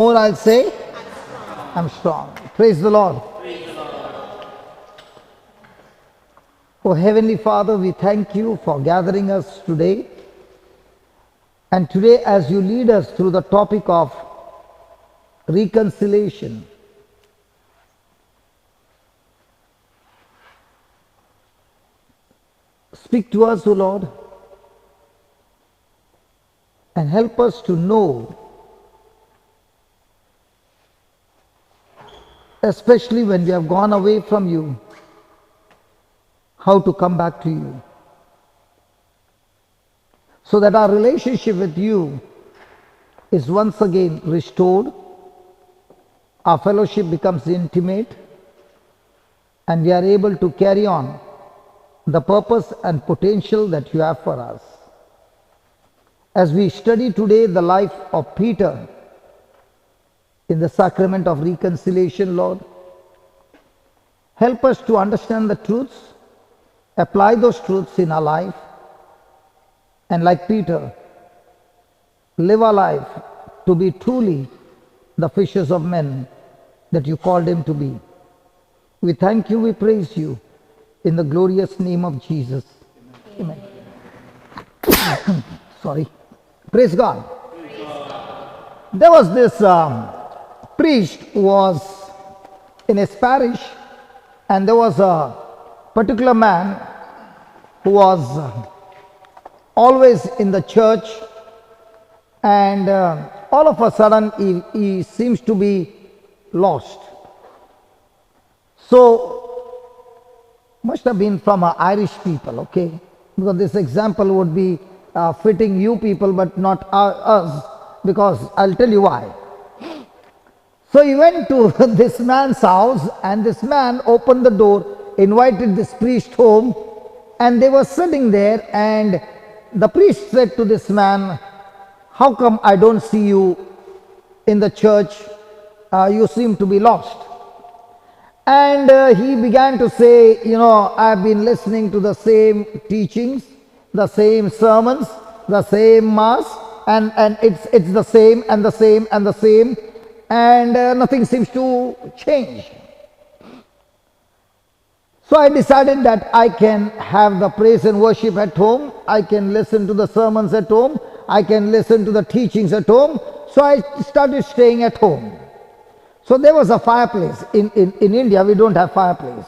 More I'll say, I'm strong. Praise the Lord. Oh Heavenly Father, we thank you for gathering us today. And today as you lead us through the topic of reconciliation, speak to us, O Lord, and help us to know, especially when we have gone away from you, how to come back to you, so that our relationship with you is once again restored, our fellowship becomes intimate, and we are able to carry on the purpose and potential that you have for us. As we study today the life of Peter in the sacrament of reconciliation, Lord, help us to understand the truths, apply those truths in our life, and like Peter, live our life to be truly the fishers of men that you called him to be. We thank you, we praise you, in the glorious name of Jesus. Amen. Sorry. Praise God. There was this priest who was in his parish, and there was a particular man who was always in the church, and all of a sudden he seems to be lost. So must have been from Irish people, okay? Because this example would be fitting you people but not us, because I'll tell you why. So he went to this man's house, and this man opened the door, invited this priest home, and they were sitting there, and the priest said to this man, "How come I don't see you in the church? You seem to be lost." And he began to say, "I've been listening to the same teachings, the same sermons, the same mass, and it's the same and the same and the same, and nothing seems to change. So I decided that I can have the praise and worship at home, I can listen to the sermons at home, I can listen to the teachings at home." So I started staying at home. So there was a fireplace. In India, we don't have fireplace.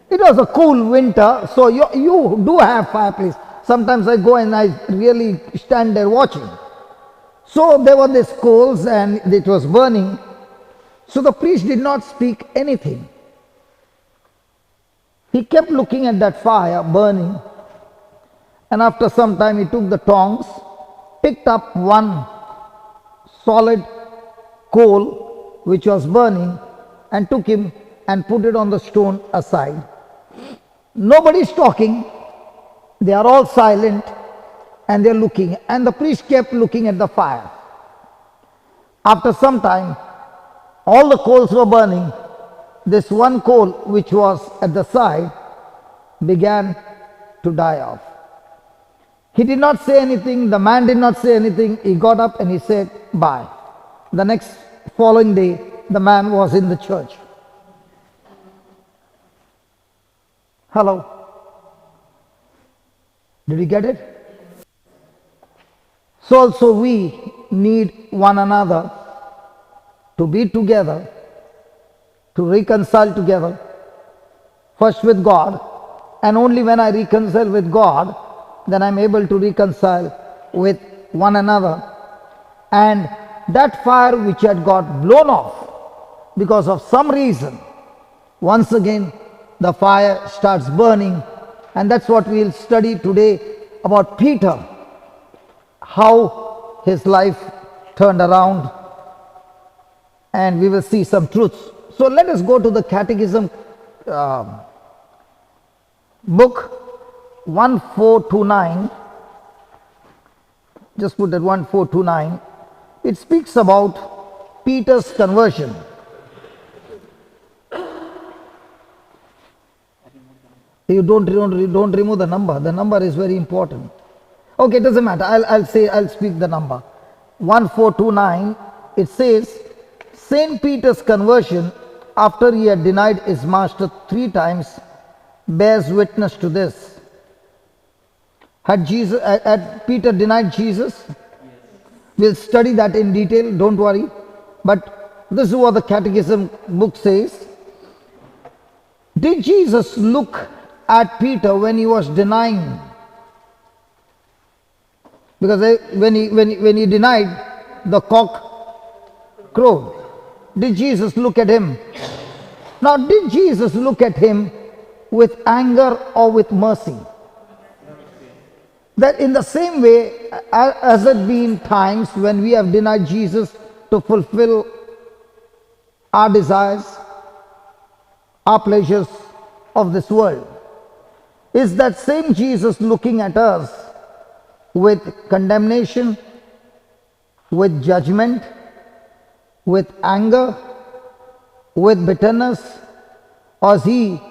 It was a cool winter, so you do have fireplace. Sometimes I go and I really stand there watching. So there were these coals and it was burning. So the priest did not speak anything. He kept looking at that fire burning. And after some time he took the tongs, picked up one solid coal which was burning, and took him and put it on the stone aside. Nobody's talking. They are all silent and they're looking. And the priest kept looking at the fire. After some time, all the coals were burning. This one coal which was at the side began to die off. He did not say anything. The man did not say anything. He got up and he said, "Bye." The next following day, the man was in the church. Hello? Did you get it? So also we need one another to be together, to reconcile together, first with God, and only when I reconcile with God, then I'm able to reconcile with one another. And that fire which had got blown off because of some reason, once again the fire starts burning. And that's what we'll study today about Peter, how his life turned around, and we will see some truths. So let us go to the Catechism book 1429. Just put that 1429. It speaks about Peter's conversion. You don't remove the number. The number is very important. Okay, it doesn't matter. I'll speak the number. 1429, it says, Saint Peter's conversion after he had denied his master 3 times bears witness to this. Had Peter denied Jesus? We'll study that in detail, don't worry. But this is what the Catechism book says. Did Jesus look at Peter when he was denying? Because when he denied, the cock crowed. Did Jesus look at him? Now, did Jesus look at him with anger or with mercy? That in the same way, as it been times when we have denied Jesus to fulfill our desires, our pleasures of this world, is that same Jesus looking at us with condemnation, with judgment, with anger, with bitterness, or is he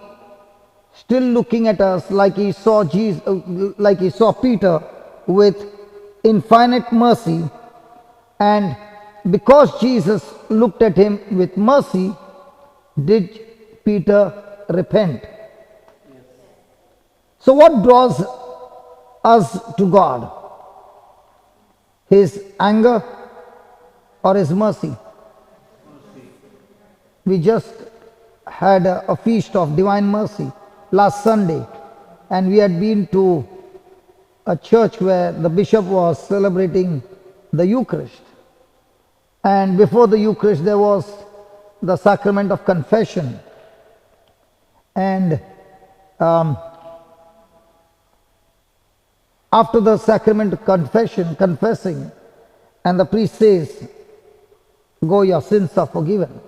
still looking at us like he saw Jesus, like he saw Peter, with infinite mercy? And because Jesus looked at him with mercy, did Peter repent? So what draws us to God? His anger or his mercy? We just had a feast of divine mercy last Sunday, and we had been to a church where the bishop was celebrating the Eucharist. And before the Eucharist there was the sacrament of confession. And after the sacrament of confessing, and the priest says, "Go, your sins are forgiven."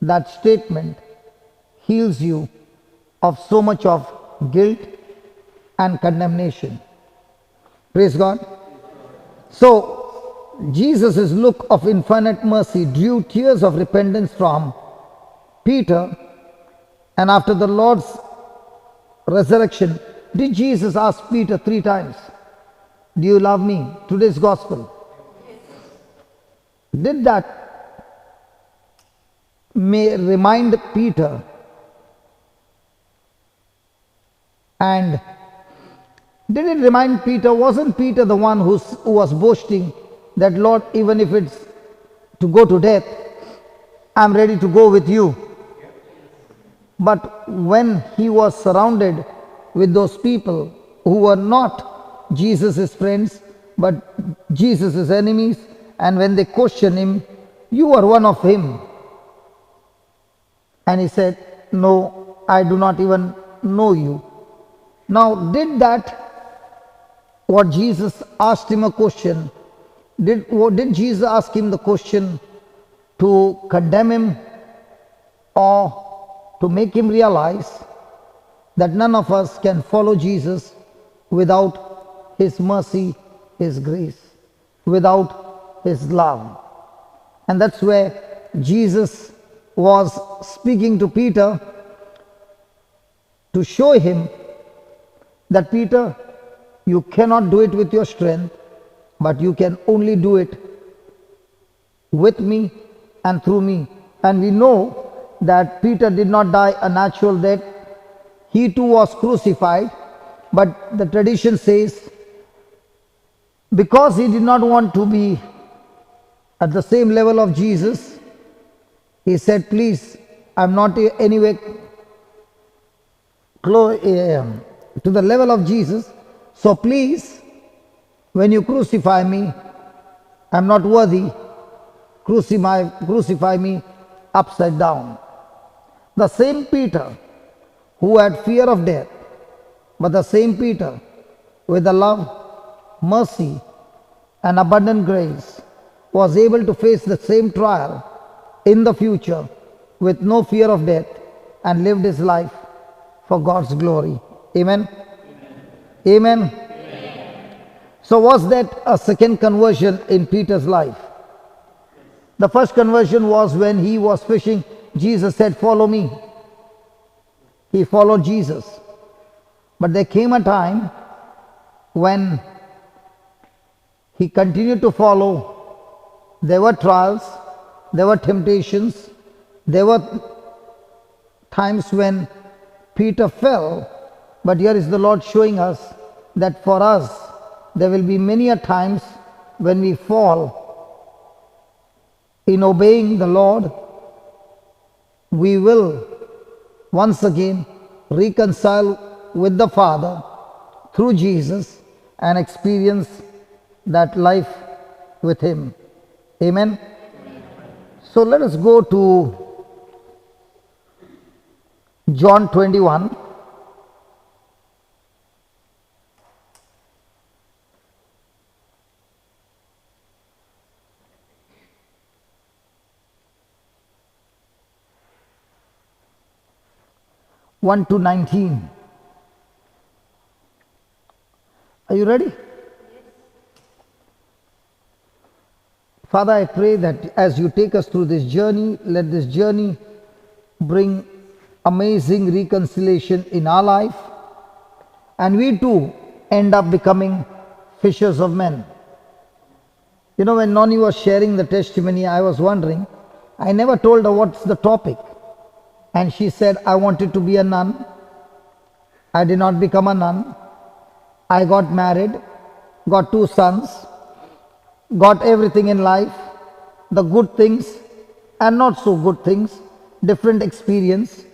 That statement heals you of so much of guilt and condemnation. Praise God. So, Jesus' look of infinite mercy drew tears of repentance from Peter, and after the Lord's resurrection, did Jesus ask Peter 3 times, "Do you love me?" Today's gospel. Did that may remind Peter, and did it remind Peter? Wasn't Peter the one who was boasting that, "Lord, even if it's to go to death, I'm ready to go with you"? But when he was surrounded with those people who were not Jesus' friends but Jesus' enemies, and when they questioned him, "You are one of him," and he said, "No, I do not even know you." Now, did that, what Jesus asked him a question, did Jesus ask him the question to condemn him or to make him realize that none of us can follow Jesus without his mercy, his grace, without his love? And that's where Jesus was speaking to Peter to show him that, "Peter, you cannot do it with your strength, but you can only do it with me and through me." And we know that Peter did not die a natural death. He too was crucified, but the tradition says because he did not want to be at the same level of Jesus, he said, "Please, I'm not anywhere to the level of Jesus, so please, when you crucify me, I'm not worthy, crucify me upside down." The same Peter who had fear of death, but the same Peter with the love, mercy, and abundant grace was able to face the same trial in the future with no fear of death and lived his life for God's glory. Amen? Amen. Amen. So was that a second conversion in Peter's life? The first conversion was when he was fishing. Jesus said, "Follow me." He followed Jesus. But there came a time when he continued to follow. There were trials, there were temptations, there were times when Peter fell, but here is the Lord showing us that for us there will be many a times when we fall. In obeying the Lord, we will once again reconcile with the Father through Jesus and experience that life with Him. Amen. So let us go to John 21. One to 19. Are you ready? Father, I pray that as you take us through this journey, let this journey bring amazing reconciliation in our life, and we too end up becoming fishers of men. You know, when Noni was sharing the testimony, I was wondering, I never told her what's the topic. And she said, I wanted to be a nun. I did not become a nun. I got married, got 2 sons, got everything in life, the good things and not so good things, different experience.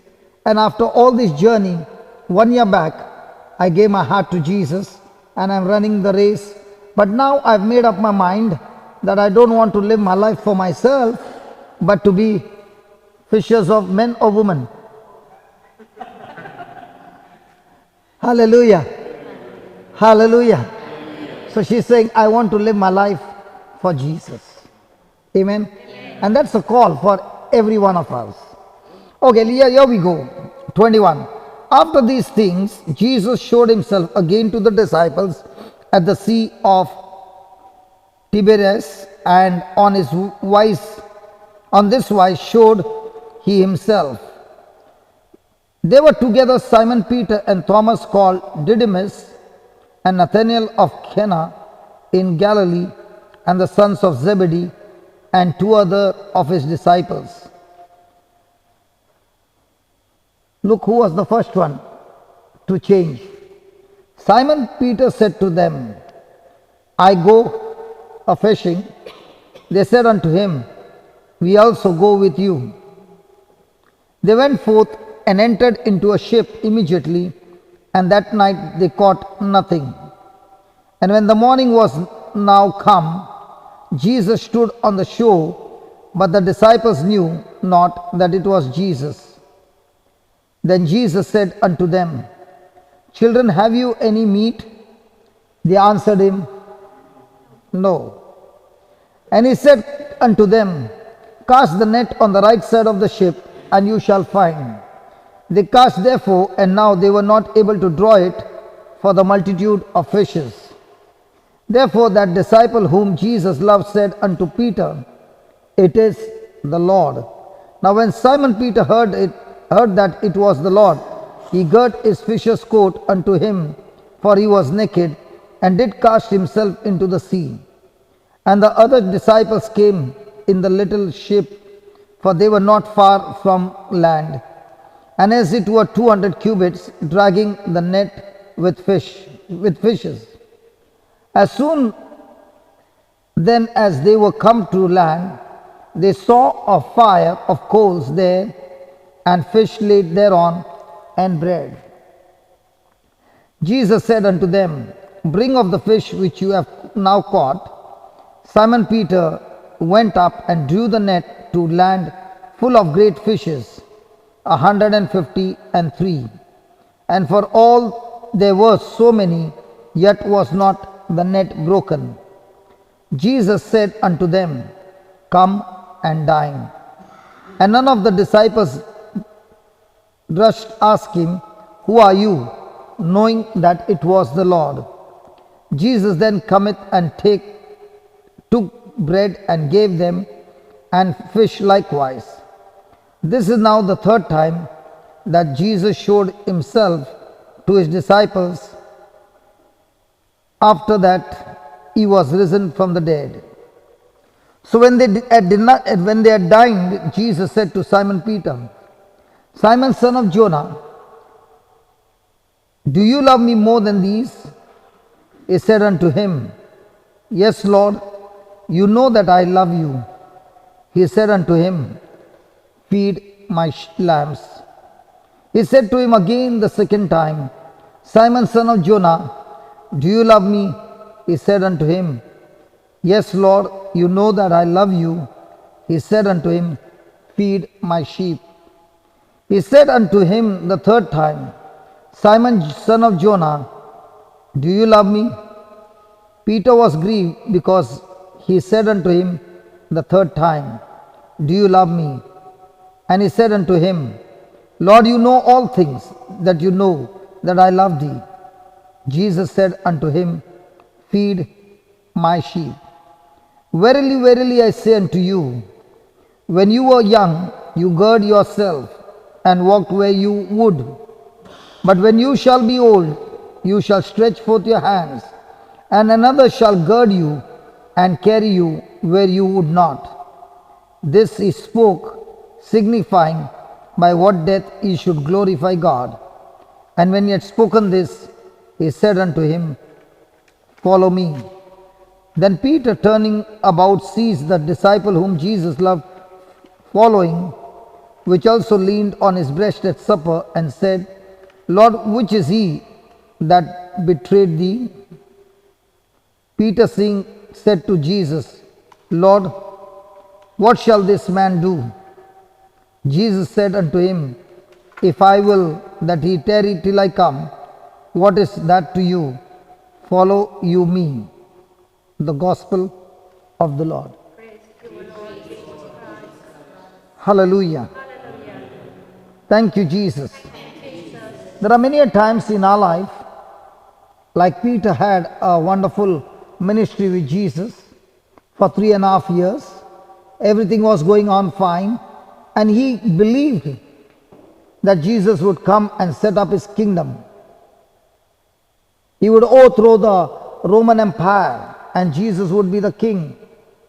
And after all this journey, 1 year back, I gave my heart to Jesus and I'm running the race. But now I've made up my mind that I don't want to live my life for myself, but to be fishers of men or women. Hallelujah. Hallelujah. So she's saying, I want to live my life for Jesus. Amen. And that's a call for every one of us. Okay, here we go. 21. After these things, Jesus showed himself again to the disciples at the Sea of Tiberias, and on this wise showed he himself. They were together Simon Peter and Thomas called Didymus, and Nathanael of Cana in Galilee, and the sons of Zebedee, and 2 other of his disciples. Look who was the first one to change. Simon Peter said to them, I go a-fishing. They said unto him, we also go with you. They went forth and entered into a ship immediately, and that night they caught nothing. And when the morning was now come, Jesus stood on the shore, but the disciples knew not that it was Jesus. Then Jesus said unto them, Children, have you any meat? They answered him, No. And he said unto them, Cast the net on the right side of the ship, and you shall find. They cast therefore, and now they were not able to draw it for the multitude of fishes. Therefore that disciple whom Jesus loved said unto Peter, It is the Lord. Now when Simon Peter heard that it was the Lord, he girt his fisher's coat unto him, for he was naked, and did cast himself into the sea. And the other disciples came in the little ship, for they were not far from land, and as it were 200 cubits, dragging the net with fishes. As soon then as they were come to land, they saw a fire of coals there, and fish laid thereon, and bread. Jesus said unto them, Bring of the fish which you have now caught. Simon Peter went up and drew the net to land full of great fishes, 153. And for all there were so many, yet was not the net broken. Jesus said unto them, Come and dine. And none of the disciples durst ask him, Who are you? Knowing that it was the Lord. Jesus then cometh and took bread and gave them, and fish likewise. This is now the 3rd time that Jesus showed himself to his disciples after that he was risen from the dead. So when they had dined, Jesus said to Simon Peter, Simon, son of Jonah, do you love me more than these? He said unto him, Yes, Lord, you know that I love you. He said unto him, Feed my lambs. He said to him again the second time, Simon, son of Jonah, do you love me? He said unto him, Yes, Lord, you know that I love you. He said unto him, Feed my sheep. He said unto him the third time, Simon, son of Jonah, do you love me? Peter was grieved because he said unto him the third time, Do you love me? And he said unto him, Lord, you know all things, that you know that I love thee. Jesus said unto him, Feed my sheep. Verily, verily, I say unto you, when you were young, you girded yourself and walked where you would. But when you shall be old, you shall stretch forth your hands, and another shall gird you and carry you where you would not. This he spoke, signifying by what death he should glorify God. And when he had spoken this, he said unto him, Follow me. Then Peter, turning about, seized the disciple whom Jesus loved following, which also leaned on his breast at supper, and said, Lord, which is he that betrayed thee? Peter, seeing, said to Jesus, Lord, what shall this man do? Jesus said unto him, If I will that he tarry till I come, what is that to you? Follow you me. The Gospel of the Lord. Hallelujah. Thank you, Jesus. There are many times in our life, like Peter had a wonderful ministry with Jesus for 3.5 years. Everything was going on fine, and he believed that Jesus would come and set up his kingdom. He would overthrow the Roman Empire, and Jesus would be the king,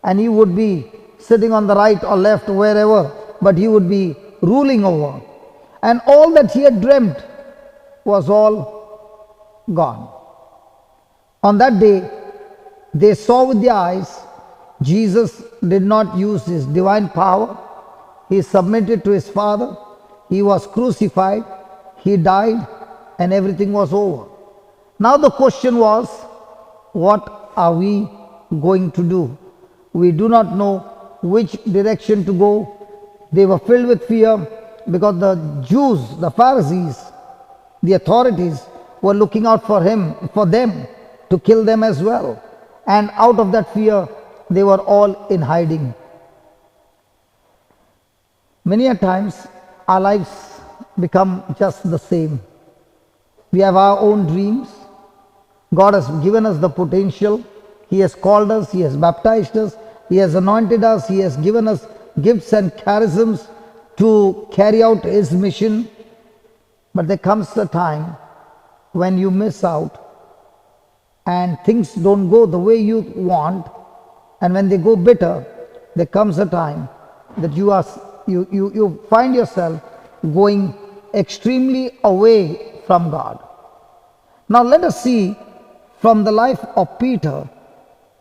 and he would be sitting on the right or left, wherever, but he would be ruling over. And all that he had dreamt was all gone. On that day, they saw with their eyes, Jesus did not use his divine power. He submitted to his Father. He was crucified. He died, and everything was over. Now the question was, what are we going to do? We do not know which direction to go. They were filled with fear because the Jews, the Pharisees, the authorities were looking out for them to kill them as well. And out of that fear, they were all in hiding. Many a times, our lives become just the same. We have our own dreams. God has given us the potential. He has called us. He has baptized us. He has anointed us. He has given us gifts and charisms to carry out his mission. But there comes a time when you miss out and things don't go the way you want, and when they go bitter, there comes a time that you find yourself going extremely away from God. Now let us see from the life of Peter,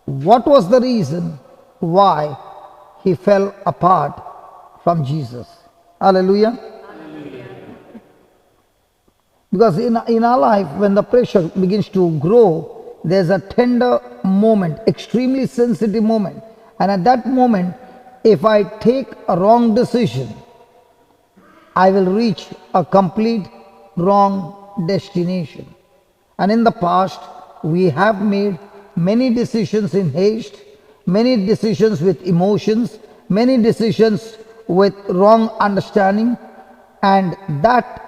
what was the reason why he fell apart from Jesus? Hallelujah. Hallelujah. Because in our life, when the pressure begins to grow, there's a tender moment, extremely sensitive moment. And at that moment, if I take a wrong decision, I will reach a complete wrong destination. And in the past, we have made many decisions in haste, many decisions with emotions, many decisions with wrong understanding, and that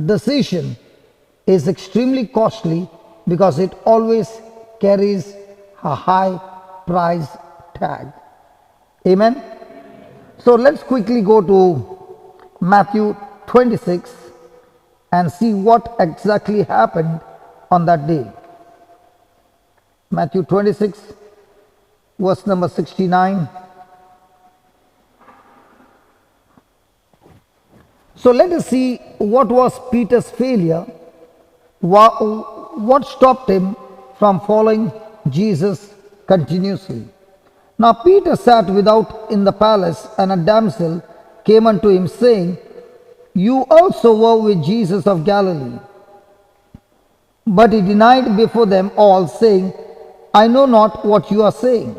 decision is extremely costly because it always carries a high price tag. Amen? So let's quickly go to Matthew 26 and see what exactly happened on that day. Matthew 26, verse number 69. So let us see what was Peter's failure, what stopped him from following Jesus continuously. Now Peter sat without in the palace, and a damsel came unto him, saying, You also were with Jesus of Galilee. But he denied before them all, saying, I know not what you are saying.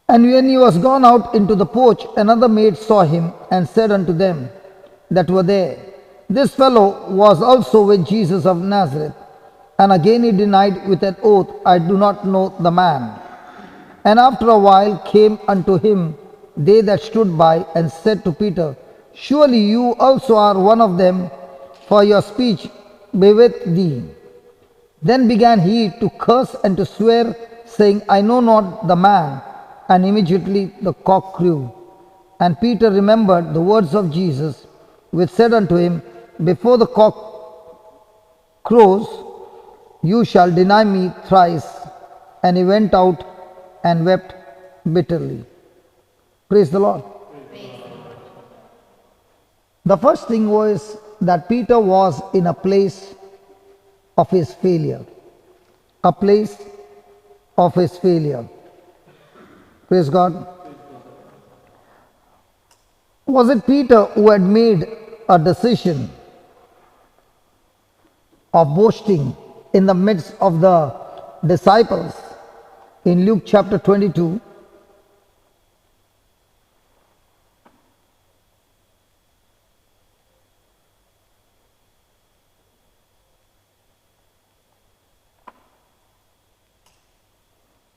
And when he was gone out into the porch, another maid saw him, and said unto them that were there, This fellow was also with Jesus of Nazareth. And again he denied with an oath, I do not know the man. And after a while came unto him they that stood by, and said to Peter, Surely you also are one of them, for your speech be with thee. Then began he to curse and to swear, saying, I know not the man. And immediately the cock crew. And Peter remembered the words of Jesus, which said unto him, Before the cock crows, you shall deny me thrice. And he went out and wept bitterly. Praise the Lord. The first thing was that Peter was in a place of his failure. A place of his failure. Praise God. Was it Peter who had made a decision of boasting in the midst of the disciples in Luke chapter 22?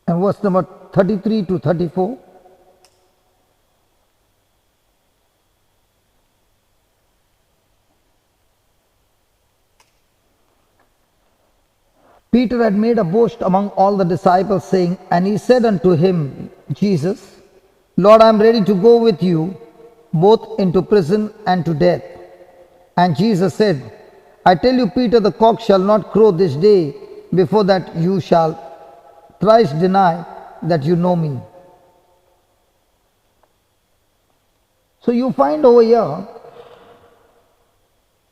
And verse number 33 to 34. Peter had made a boast among all the disciples, saying, And he said unto him, Jesus, Lord, I am ready to go with you, both into prison and to death. And Jesus said, I tell you, Peter, the cock shall not crow this day before that you shall thrice deny that you know me. So you find over here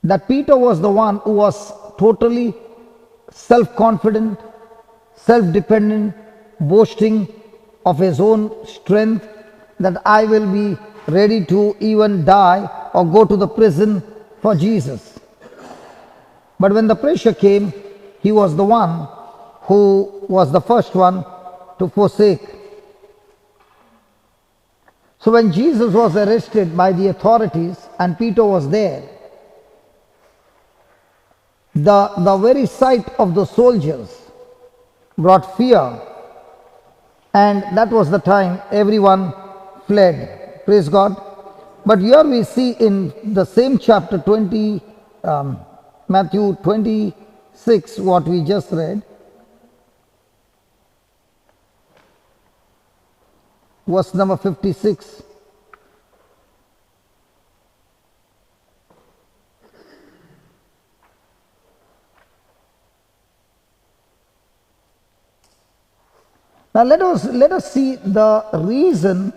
that Peter was the one who was totally self-confident, self-dependent, boasting of his own strength, that I will be ready to even die or go to the prison for Jesus. But when the pressure came, he was the one who was the first one to forsake. So when Jesus was arrested by the authorities and Peter was there, the very sight of the soldiers brought fear, and that was the time everyone fled. Praise God. But here we see in the same chapter 20, Matthew 26, what we just read, verse number 56. Now let us see the reason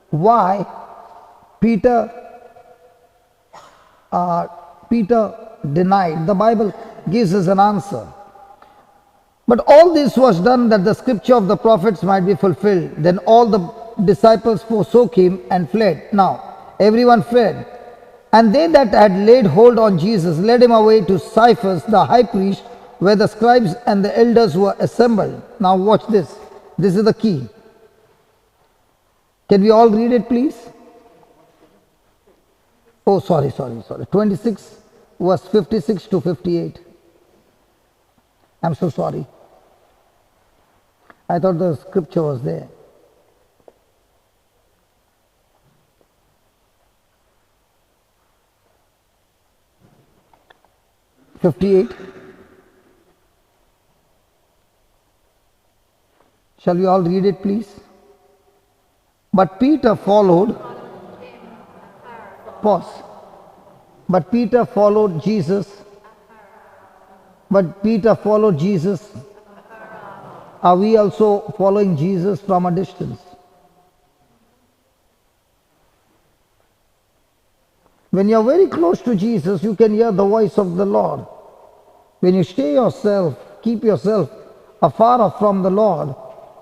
why Peter denied. The Bible gives us an answer. But all this was done that the scripture of the prophets might be fulfilled. Then all the disciples forsook him and fled. Now everyone fled. And they that had laid hold on Jesus led him away to Caiaphas the high priest, where the scribes and the elders were assembled. Now watch this. This is the key. Can we all read it, please? Oh, sorry. 26, verse 56 to 58. I'm so sorry. I thought the scripture was there. "58. Shall we all read it, please? But Peter followed. Pause. But Peter followed Jesus But Peter followed Jesus. Are we also following Jesus from a distance? When you are very close to Jesus, you can hear the voice of the Lord. When you keep yourself afar off from the Lord,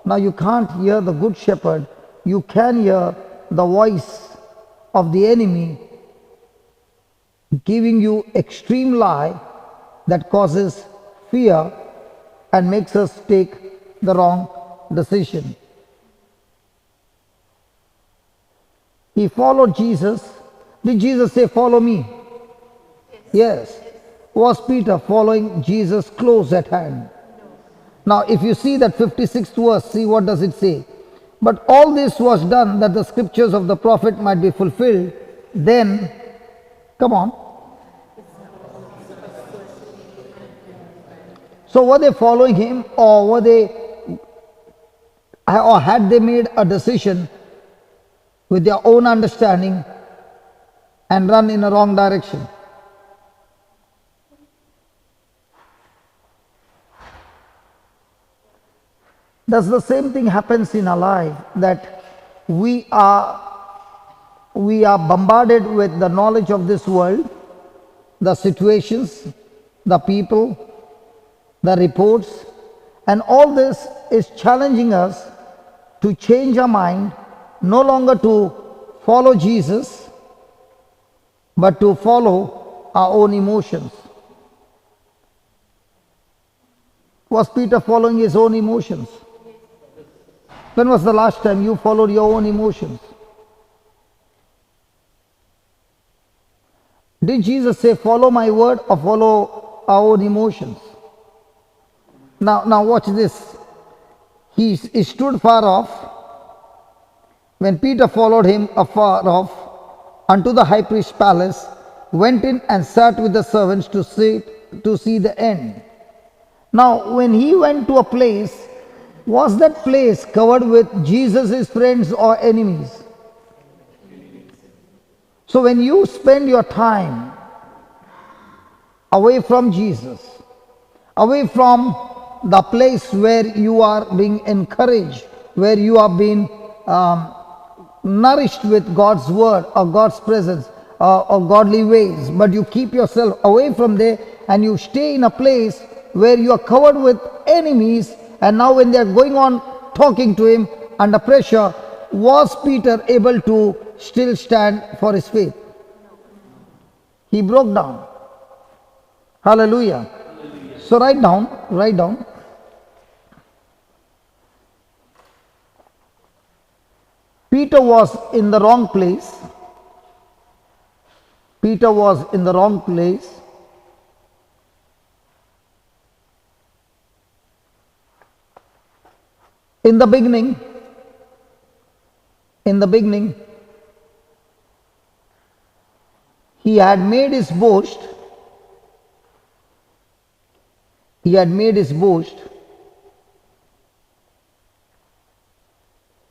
now you can't hear the good shepherd. You can hear the voice of the enemy giving you extreme lie that causes fear and makes us take the wrong decision. He followed Jesus. Did Jesus say, "Follow me"? Yes. Was Peter following Jesus close at hand? Now, if you see that 56th verse, see what does it say? But all this was done that the scriptures of the prophet might be fulfilled. Then, come on. So were they following him, or had they made a decision with their own understanding and run in a wrong direction? Does the same thing happens in our life, that we are bombarded with the knowledge of this world, the situations, the people, the reports, and all this is challenging us to change our mind, no longer to follow Jesus, but to follow our own emotions. Was Peter following his own emotions? When was the last time you followed your own emotions? Did Jesus say, "Follow my word," or follow our own emotions? Now watch this. He stood far off. When Peter followed him afar off unto the high priest's palace, went in and sat with the servants to see the end. Now, when he went to a place, was that place covered with Jesus' friends or enemies? So when you spend your time away from Jesus, away from the place where you are being encouraged, where you are being nourished with God's word or God's presence or godly ways, but you keep yourself away from there and you stay in a place where you are covered with enemies, and now when they are going on talking to him under pressure, was Peter able to still stand for his faith? He broke down. Hallelujah. So write down. Peter was in the wrong place. Peter was in the wrong place. In the beginning, he had made his boast.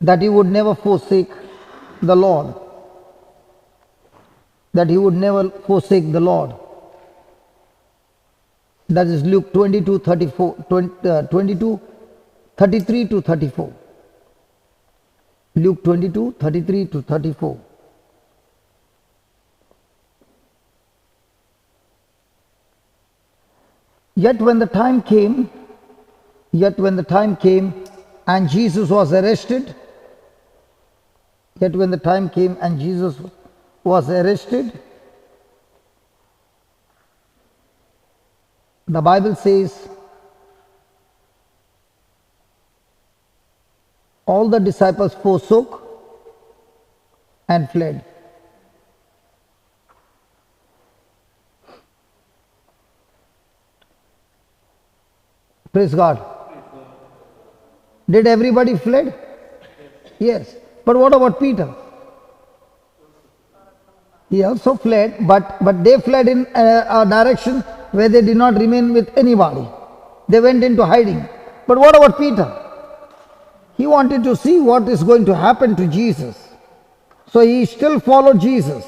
That he would never forsake the Lord. That is Luke 33 to 34. Luke 22, 33 to 34. Yet when the time came, and Jesus was arrested, the Bible says, all the disciples forsook and fled. Praise God. Did everybody fled? Yes. But what about Peter? He also fled, but they fled in a direction where they did not remain with anybody. They went into hiding. But what about Peter? He wanted to see what is going to happen to Jesus. So he still followed Jesus.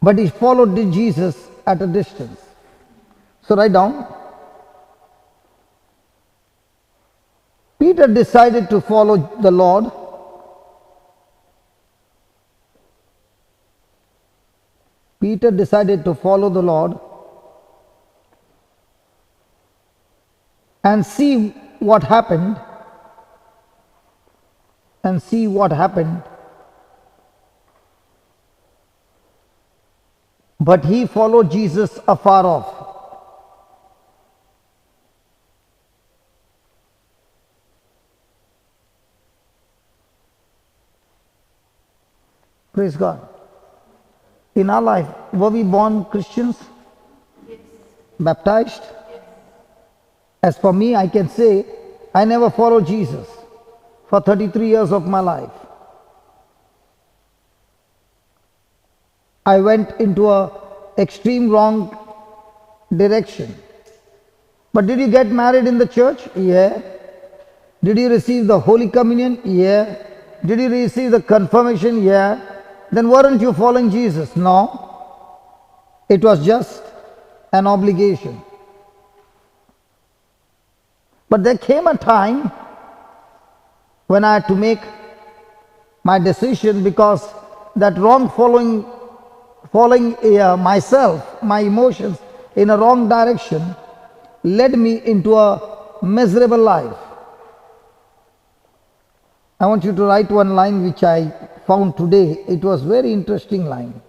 But he followed Jesus at a distance. So write down. Peter decided to follow the Lord. Peter decided to follow the Lord and see what happened. And see what happened. But he followed Jesus afar off. Praise God. In our life, were we born Christians? Yes. Baptized? Yes. As for me, I can say I never followed Jesus for 33 years of my life. I went into a extreme wrong direction. But did you get married in the church? Yeah. Did you receive the Holy Communion? Yeah. Did you receive the confirmation? Yeah. Then weren't you following Jesus? No. It was just an obligation. But there came a time when I had to make my decision, because that wrong following myself, my emotions in a wrong direction led me into a miserable life. I want you to write one line which I found today. It was very interesting line.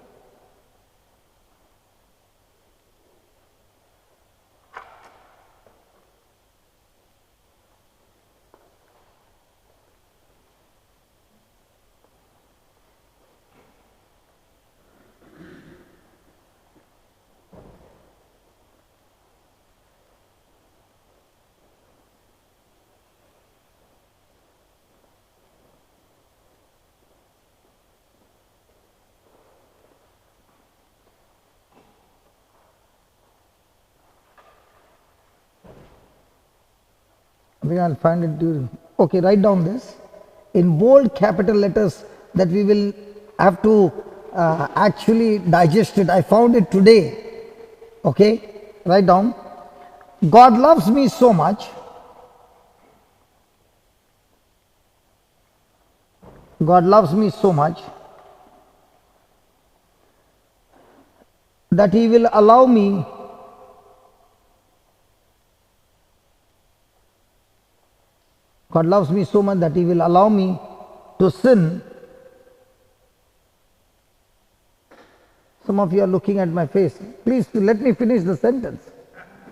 I think I'll find it during. Okay, write down this in bold capital letters that we will have to actually digest it. I found it today. Okay, write down. God loves me so much. God loves me so much that He will allow me God loves me so much that He will allow me to sin. Some of you are looking at my face. Please let me finish the sentence.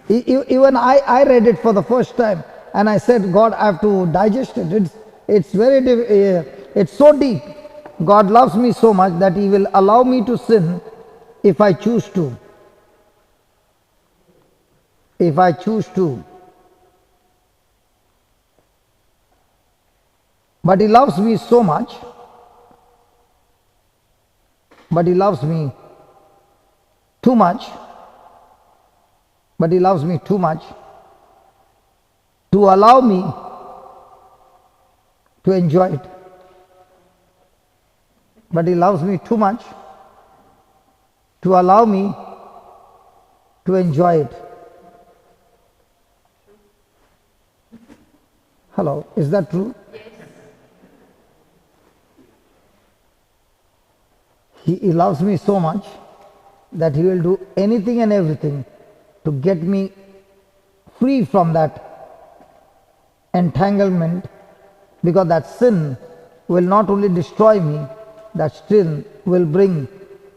Even I read it for the first time and I said, God, I have to digest it. It's so deep. God loves me so much that He will allow me to sin if I choose to. If I choose to. But He loves me so much. But He loves me too much. But He loves me too much to allow me to enjoy it. But He loves me too much to allow me to enjoy it. Hello, is that true? Yes. He loves me so much that He will do anything and everything to get me free from that entanglement, because that sin will not only destroy me, that sin will bring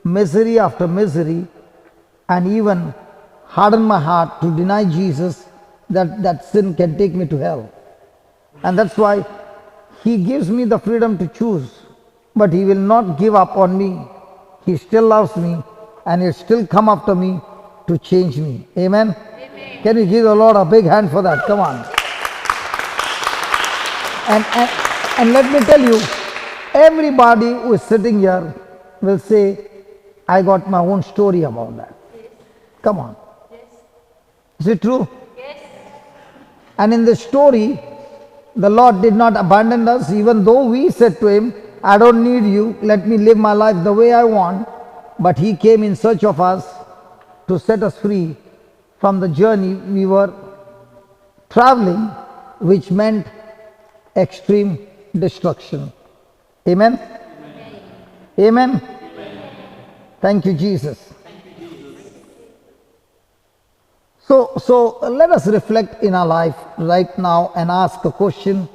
misery after misery and even harden my heart to deny Jesus, that sin can take me to hell. And that's why He gives me the freedom to choose, but He will not give up on me. He still loves me and He'll still come after me to change me. Amen? Amen. Can you give the Lord a big hand for that? Come on. And let me tell you, everybody who is sitting here will say, I got my own story about that. Yes. Come on. Yes. Is it true? Yes. And in the story, the Lord did not abandon us, even though we said to Him, I don't need you, let me live my life the way I want. But He came in search of us to set us free from the journey we were traveling, which meant extreme destruction. Amen? Amen? Thank you, Jesus. So let us reflect in our life right now and ask a question.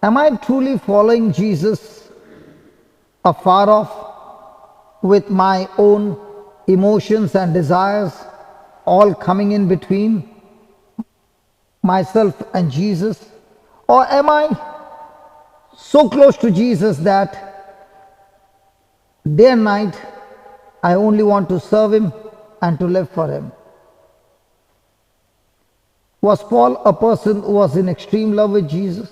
Am I truly following Jesus afar off with my own emotions and desires all coming in between myself and Jesus? Or am I so close to Jesus that day and night I only want to serve Him and to live for Him? Was Paul a person who was in extreme love with Jesus?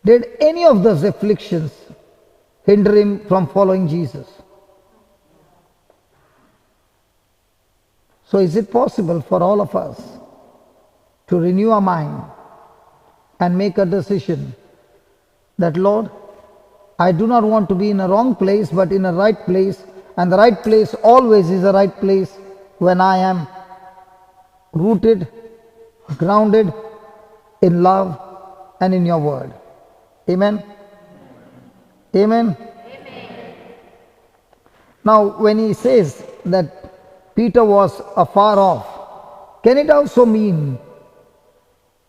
Did any of those afflictions hinder him from following Jesus? So is it possible for all of us to renew our mind and make a decision that, Lord, I do not want to be in a wrong place but in a right place, and the right place always is a right place when I am rooted, grounded in love and in your word. Amen? Amen? Amen. Now, when he says that Peter was afar off, can it also mean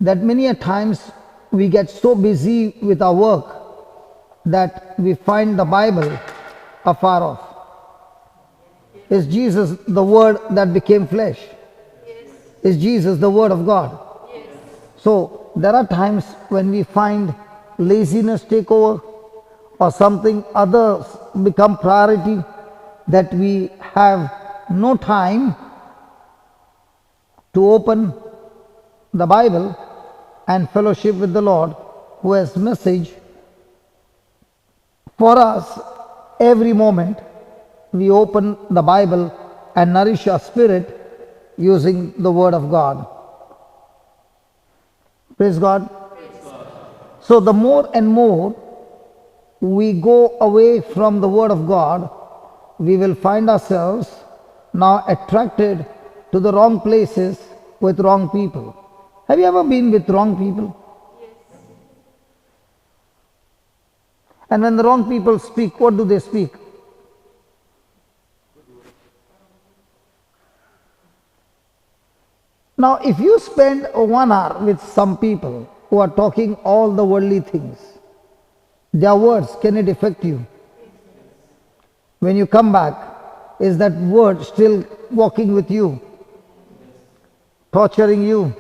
that many a times we get so busy with our work that we find the Bible afar off? Is Jesus the Word that became flesh? Is Jesus the Word of God? Yes. So there are times when we find laziness take over or something others become priority, that we have no time to open the Bible and fellowship with the Lord, who has message for us every moment. We open the Bible and nourish our spirit using the Word of God. Praise God. Praise God. So the more and more we go away from the Word of God, we will find ourselves now attracted to the wrong places with wrong people. Have you ever been with wrong people? Yes. And when the wrong people speak, what do they speak? Now, if you spend 1 hour with some people who are talking all the worldly things, their words, can it affect you? When you come back, is that word still walking with you, torturing you?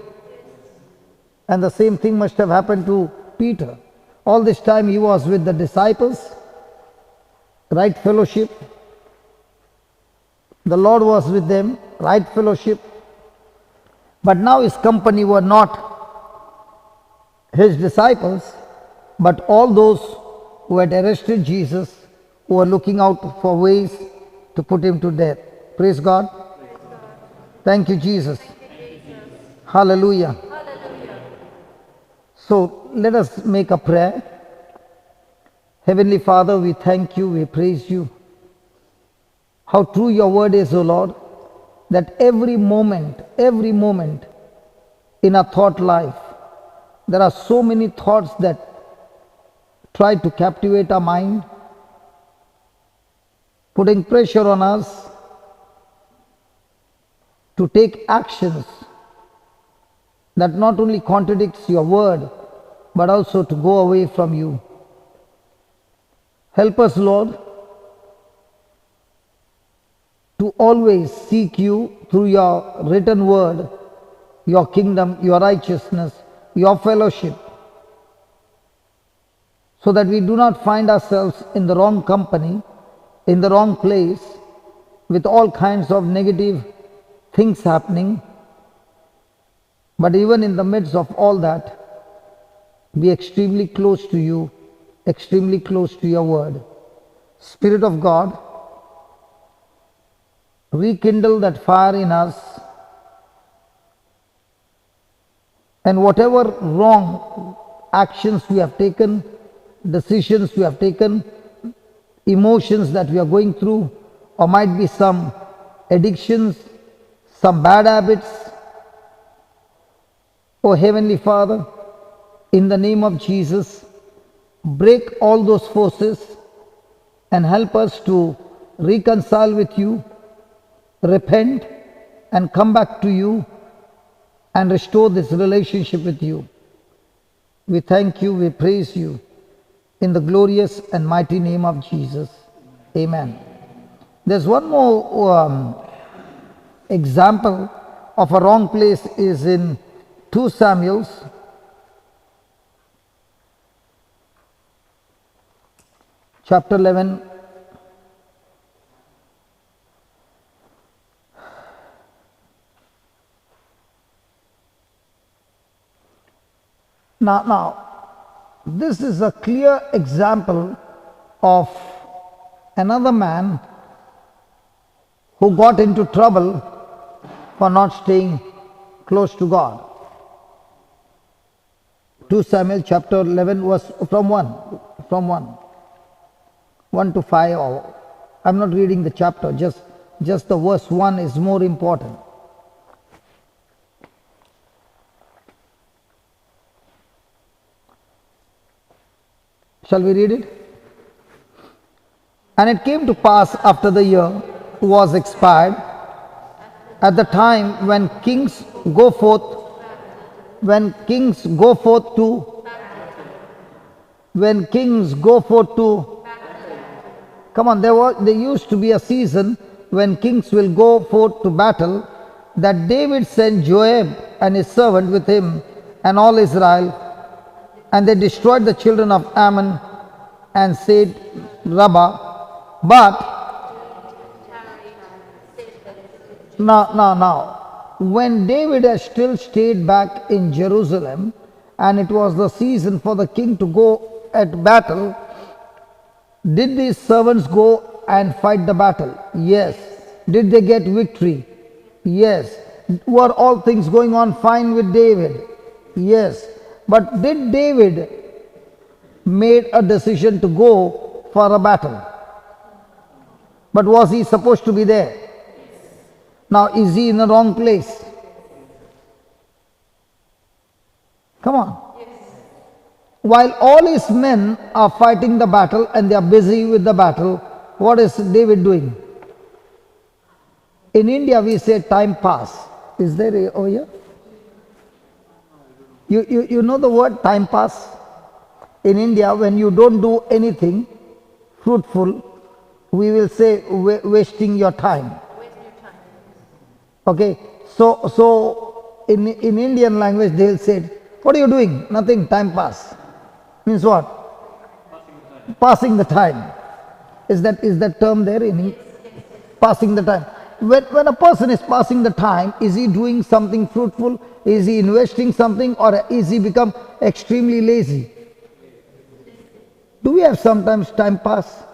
And the same thing must have happened to Peter. All this time he was with the disciples, right fellowship. The Lord was with them, right fellowship. But now his company were not his disciples, but all those who had arrested Jesus, who were looking out for ways to put him to death. Praise God. Praise God. Thank you, Jesus. Thank you, Jesus. Hallelujah. Hallelujah. So let us make a prayer. Heavenly Father, we thank you, we praise you. How true your word is, O Lord, that every moment in our thought life, there are so many thoughts that try to captivate our mind, putting pressure on us to take actions that not only contradicts your word, but also to go away from you. Help us, Lord, to always seek you through your written word, your kingdom, your righteousness, your fellowship, so that we do not find ourselves in the wrong company, in the wrong place, with all kinds of negative things happening. But even in the midst of all that, be extremely close to you, extremely close to your word. Spirit of God, rekindle that fire in us, and whatever wrong actions we have taken, decisions we have taken, emotions that we are going through, or might be some addictions, some bad habits. Oh Heavenly Father, in the name of Jesus, break all those forces and help us to reconcile with you, repent and come back to you and restore this relationship with you. We thank you, we praise you in the glorious and mighty name of Jesus. Amen. There's one more example of a wrong place is in 2 Samuel chapter 11. Now, this is a clear example of another man who got into trouble for not staying close to God. 2 Samuel chapter 11 was from 1 to 5. Or I'm not reading the chapter, just the verse 1 is more important. Shall we read it? And it came to pass after the year was expired, at the time when kings go forth to come on, there used to be a season when kings will go forth to battle, that David sent Joab and his servant with him and all Israel, and they destroyed the children of Ammon and said Rabbah. But now, when David had still stayed back in Jerusalem, and it was the season for the king to go at battle, did these servants go and fight the battle? Yes. Did they get victory? Yes. Were all things going on fine with David? Yes. But did David made a decision to go for a battle? But was he supposed to be there? Now, is he in the wrong place? Come on. While all his men are fighting the battle and they are busy with the battle, what is David doing? In India, we say time pass. Is there over here? You know the word time pass? In India, when you don't do anything fruitful, we will say wasting your time. Okay, so in Indian language they will say, what are you doing? Nothing, time pass. Means what? Passing the time. Is that term there in passing the time? When a person is passing the time, is he doing something fruitful? Is he investing something, or is he become extremely lazy? Do we have sometimes time pass?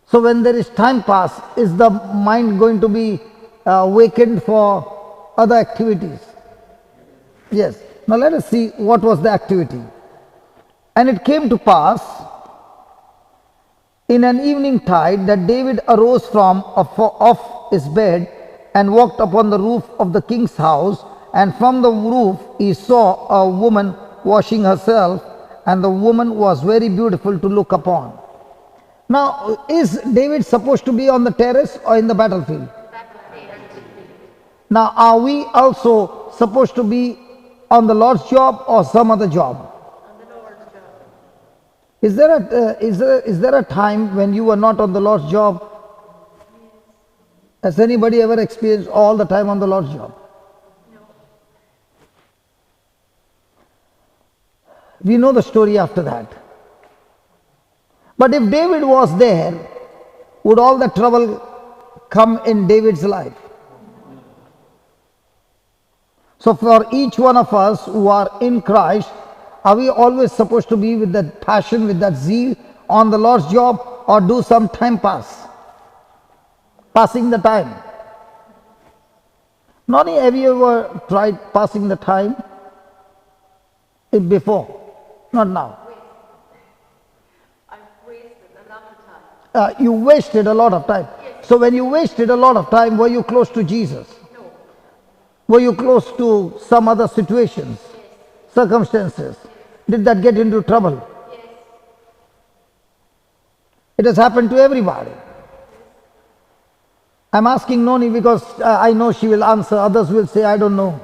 So when there is time pass, is the mind going to be vacant for other activities? Yes. Now let us see what was the activity. And it came to pass in an evening tide that David arose from off his bed and walked upon the roof of the king's house, and from the roof he saw a woman washing herself, and the woman was very beautiful to look upon. Now, is David supposed to be on the terrace or in the battlefield? Now, are we also supposed to be on the Lord's job or some other job? On the Lord's job. Is there a time when you were not on the Lord's job? Has anybody ever experienced all the time on the Lord's job? No. We know the story after that. But if David was there, would all the trouble come in David's life? So for each one of us who are in Christ, are we always supposed to be with that passion, with that zeal on the Lord's job, or do some time pass? Passing the time. Noni, have you ever tried passing the time? Before? Not now. I've wasted a lot of time. You wasted a lot of time. Yes. So when you wasted a lot of time, were you close to Jesus? No. Were you close to some other situations, circumstances? Did that get into trouble? Yes. It has happened to everybody. I'm asking Noni because I know she will answer. Others will say, I don't know.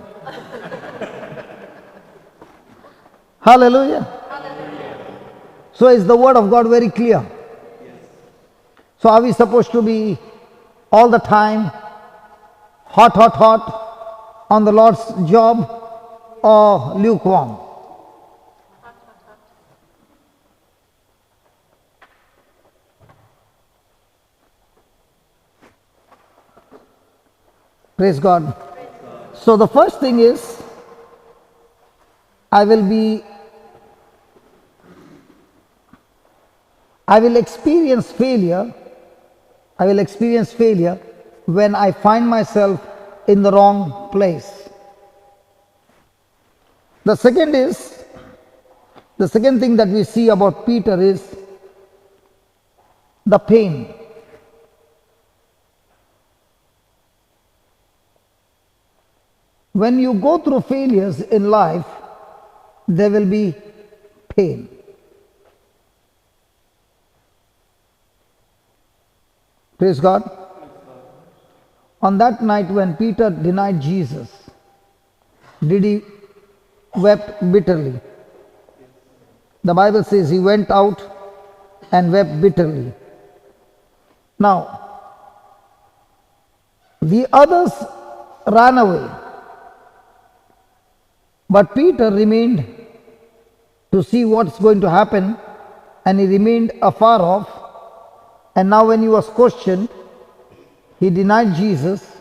Hallelujah. So is the word of God very clear? So are we supposed to be all the time hot on the Lord's job or lukewarm? Praise God. So the first thing is, I will experience failure. I will experience failure when I find myself in the wrong place. The second thing that we see about Peter is the pain. When you go through failures in life, there will be pain. Praise God. On that night when Peter denied Jesus, did he wept bitterly? The Bible says he went out and wept bitterly. Now, the others ran away, but Peter remained to see what's going to happen, and he remained afar off. And now when he was questioned, he denied Jesus,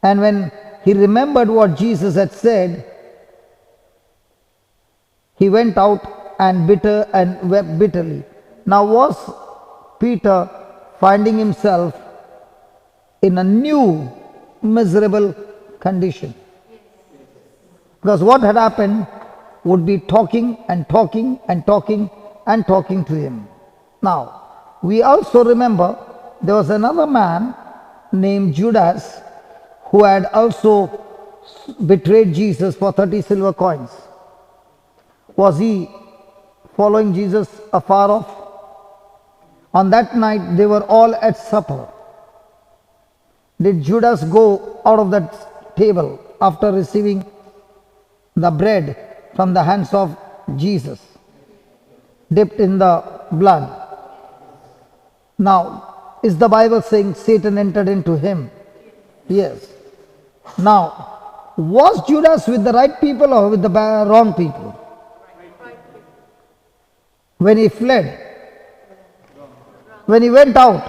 and when he remembered what Jesus had said, he went out and wept bitterly. Now was Peter finding himself in a new miserable condition? Because what had happened would be talking to him. Now, we also remember there was another man named Judas who had also betrayed Jesus for 30 silver coins. Was he following Jesus afar off? On that night they were all at supper. Did Judas go out of that table after receiving the bread from the hands of Jesus, dipped in the blood? Now, is the Bible saying Satan entered into him? Yes. Now, was Judas with the right people or with the wrong people? When he fled, when he went out,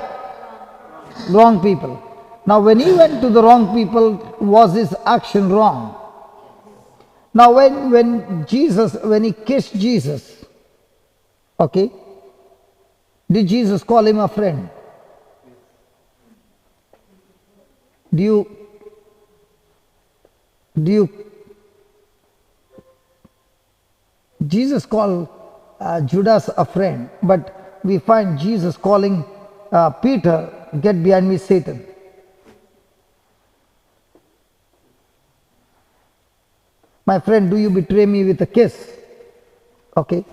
wrong people. Now, when he went to the wrong people, was his action wrong? Now, when he kissed Jesus, okay, did Jesus call him a friend? Jesus called Judas a friend, but we find Jesus calling Peter, get behind me, Satan. My friend, do you betray me with a kiss? Okay.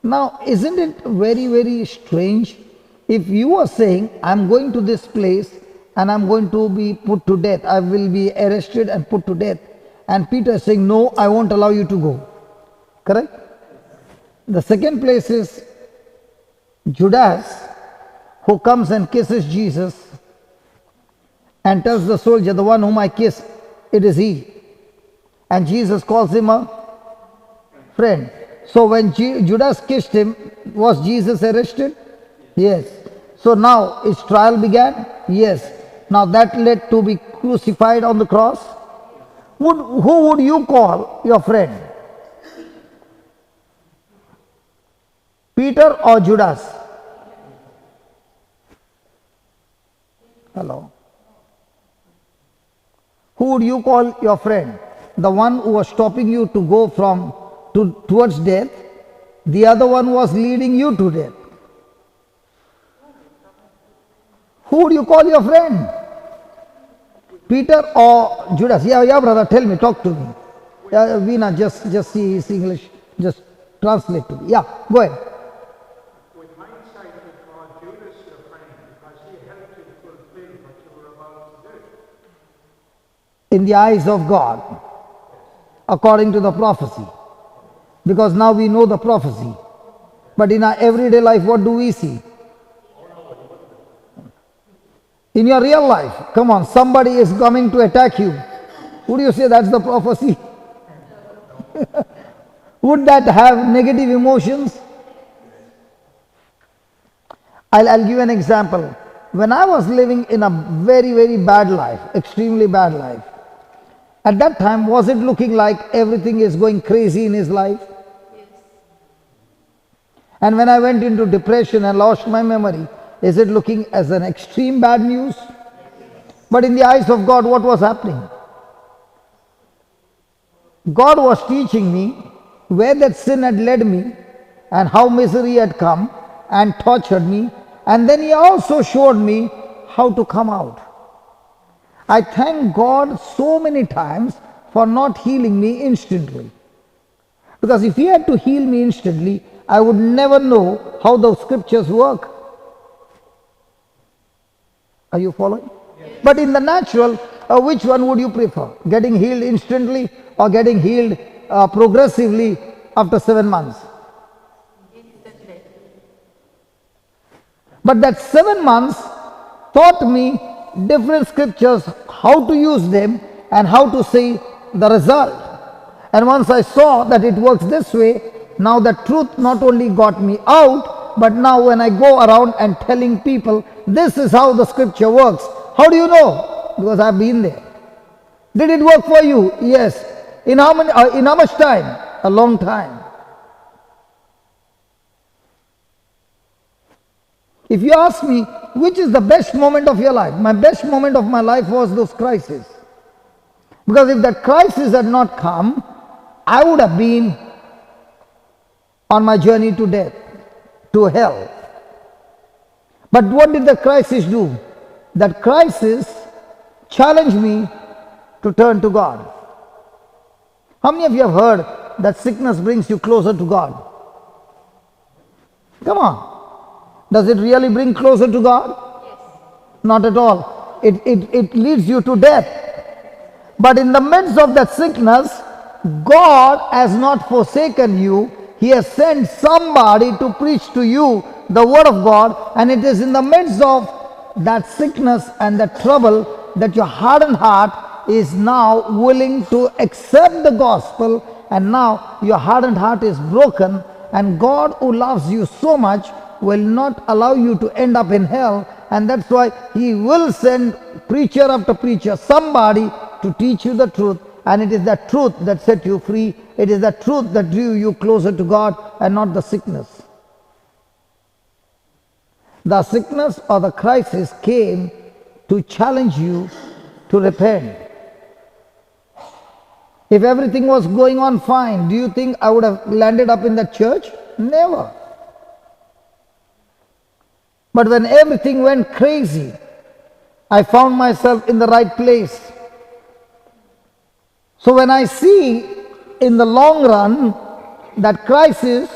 Now, isn't it very, very strange if you are saying, I'm going to this place and I'm going to be put to death, I will be arrested and put to death, and Peter is saying, no, I won't allow you to go. Correct? The second place is Judas, who comes and kisses Jesus and tells the soldier, the one whom I kiss, it is he. And Jesus calls him a friend. So when Judas kissed him, was Jesus arrested? Yes. So now his trial began? Yes. Now that led to be crucified on the cross. Who would you call your friend? Peter or Judas? Hello. Who would you call your friend? The one who was stopping you to go towards death. The other one was leading you to death. Who would you call your friend? Peter or Judas? Yeah, brother, tell me, talk to me. Veena, just see his English, just translate to me. Yeah, go ahead. With hindsight, you call Judas your friend because he helped you fulfill what you were about to do. In the eyes of God, according to the prophecy. Because now we know the prophecy. But in our everyday life, what do we see? In your real life, come on, somebody is coming to attack you. Would you say that's the prophecy? Would that have negative emotions? I'll give you an example. When I was living in a very, very bad life, extremely bad life, at that time, was it looking like everything is going crazy in his life? Yes. And when I went into depression and lost my memory, is it looking as an extreme bad news? But in the eyes of God, what was happening? God was teaching me where that sin had led me and how misery had come and tortured me. And then He also showed me how to come out. I thank God so many times for not healing me instantly. Because if He had to heal me instantly, I would never know how the scriptures work. Are you following? Yes. But in the natural, which one would you prefer? Getting healed instantly or getting healed progressively after 7 months? Instantly. But that 7 months taught me different scriptures, how to use them and how to see the result. And once I saw that it works this way, now the truth not only got me out, but now when I go around and telling people, this is how the scripture works. How do you know? Because I've been there. Did it work for you? Yes. In how much time? A long time. If you ask me, which is the best moment of your life? My best moment of my life was those crises. Because if that crisis had not come, I would have been on my journey to death, to hell. But what did the crisis do? That crisis challenged me to turn to God. How many of you have heard that sickness brings you closer to God? Come on. Does it really bring closer to God? Yes. Not at all. It leads you to death. But in the midst of that sickness, God has not forsaken you. He has sent somebody to preach to you the word of God, and it is in the midst of that sickness and that trouble that your hardened heart is now willing to accept the gospel, and now your hardened heart is broken, and God, who loves you so much, will not allow you to end up in hell, and that's why He will send preacher after preacher, somebody to teach you the truth. And it is that truth that set you free. It is that truth that drew you closer to God, and not the sickness. The sickness or the crisis came to challenge you to repent. If everything was going on fine, do you think I would have landed up in that church? Never. But when everything went crazy, I found myself in the right place. So when I see in the long run that crisis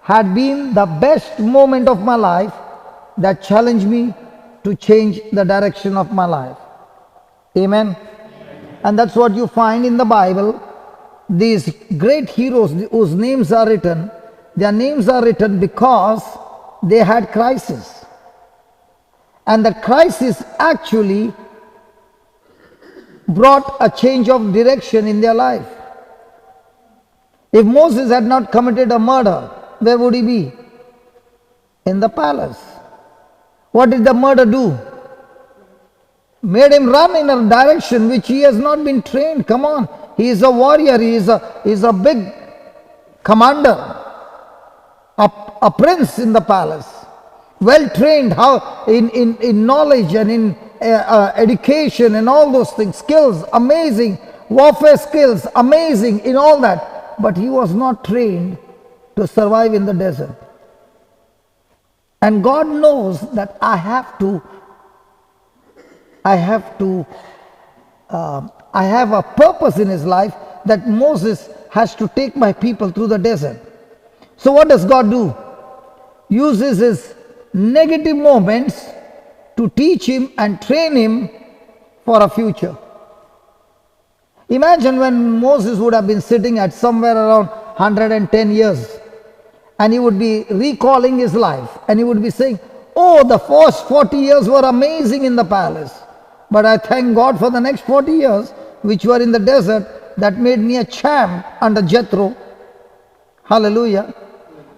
had been the best moment of my life, that challenged me to change the direction of my life. Amen? And that's what you find in the Bible. These great heroes whose names are written, their names are written because they had crisis. And the crisis actually brought a change of direction in their life. If Moses had not committed a murder, where would he be? In the palace. What did the murder do? Made him run in a direction which he has not been trained. Come on. He is a warrior. He is a big commander. A prince in the palace. Well trained in knowledge and in education and all those things. Skills, amazing. Warfare skills, amazing in all that. But he was not trained to survive in the desert. And God knows that I have to I have to, I have a purpose in his life that Moses has to take my people through the desert. So what does God do? Uses his negative moments to teach him and train him for a future. Imagine when Moses would have been sitting at somewhere around 110 years and he would be recalling his life and he would be saying, oh, the first 40 years were amazing in the palace, but I thank God for the next 40 years which were in the desert that made me a champ under Jethro. Hallelujah.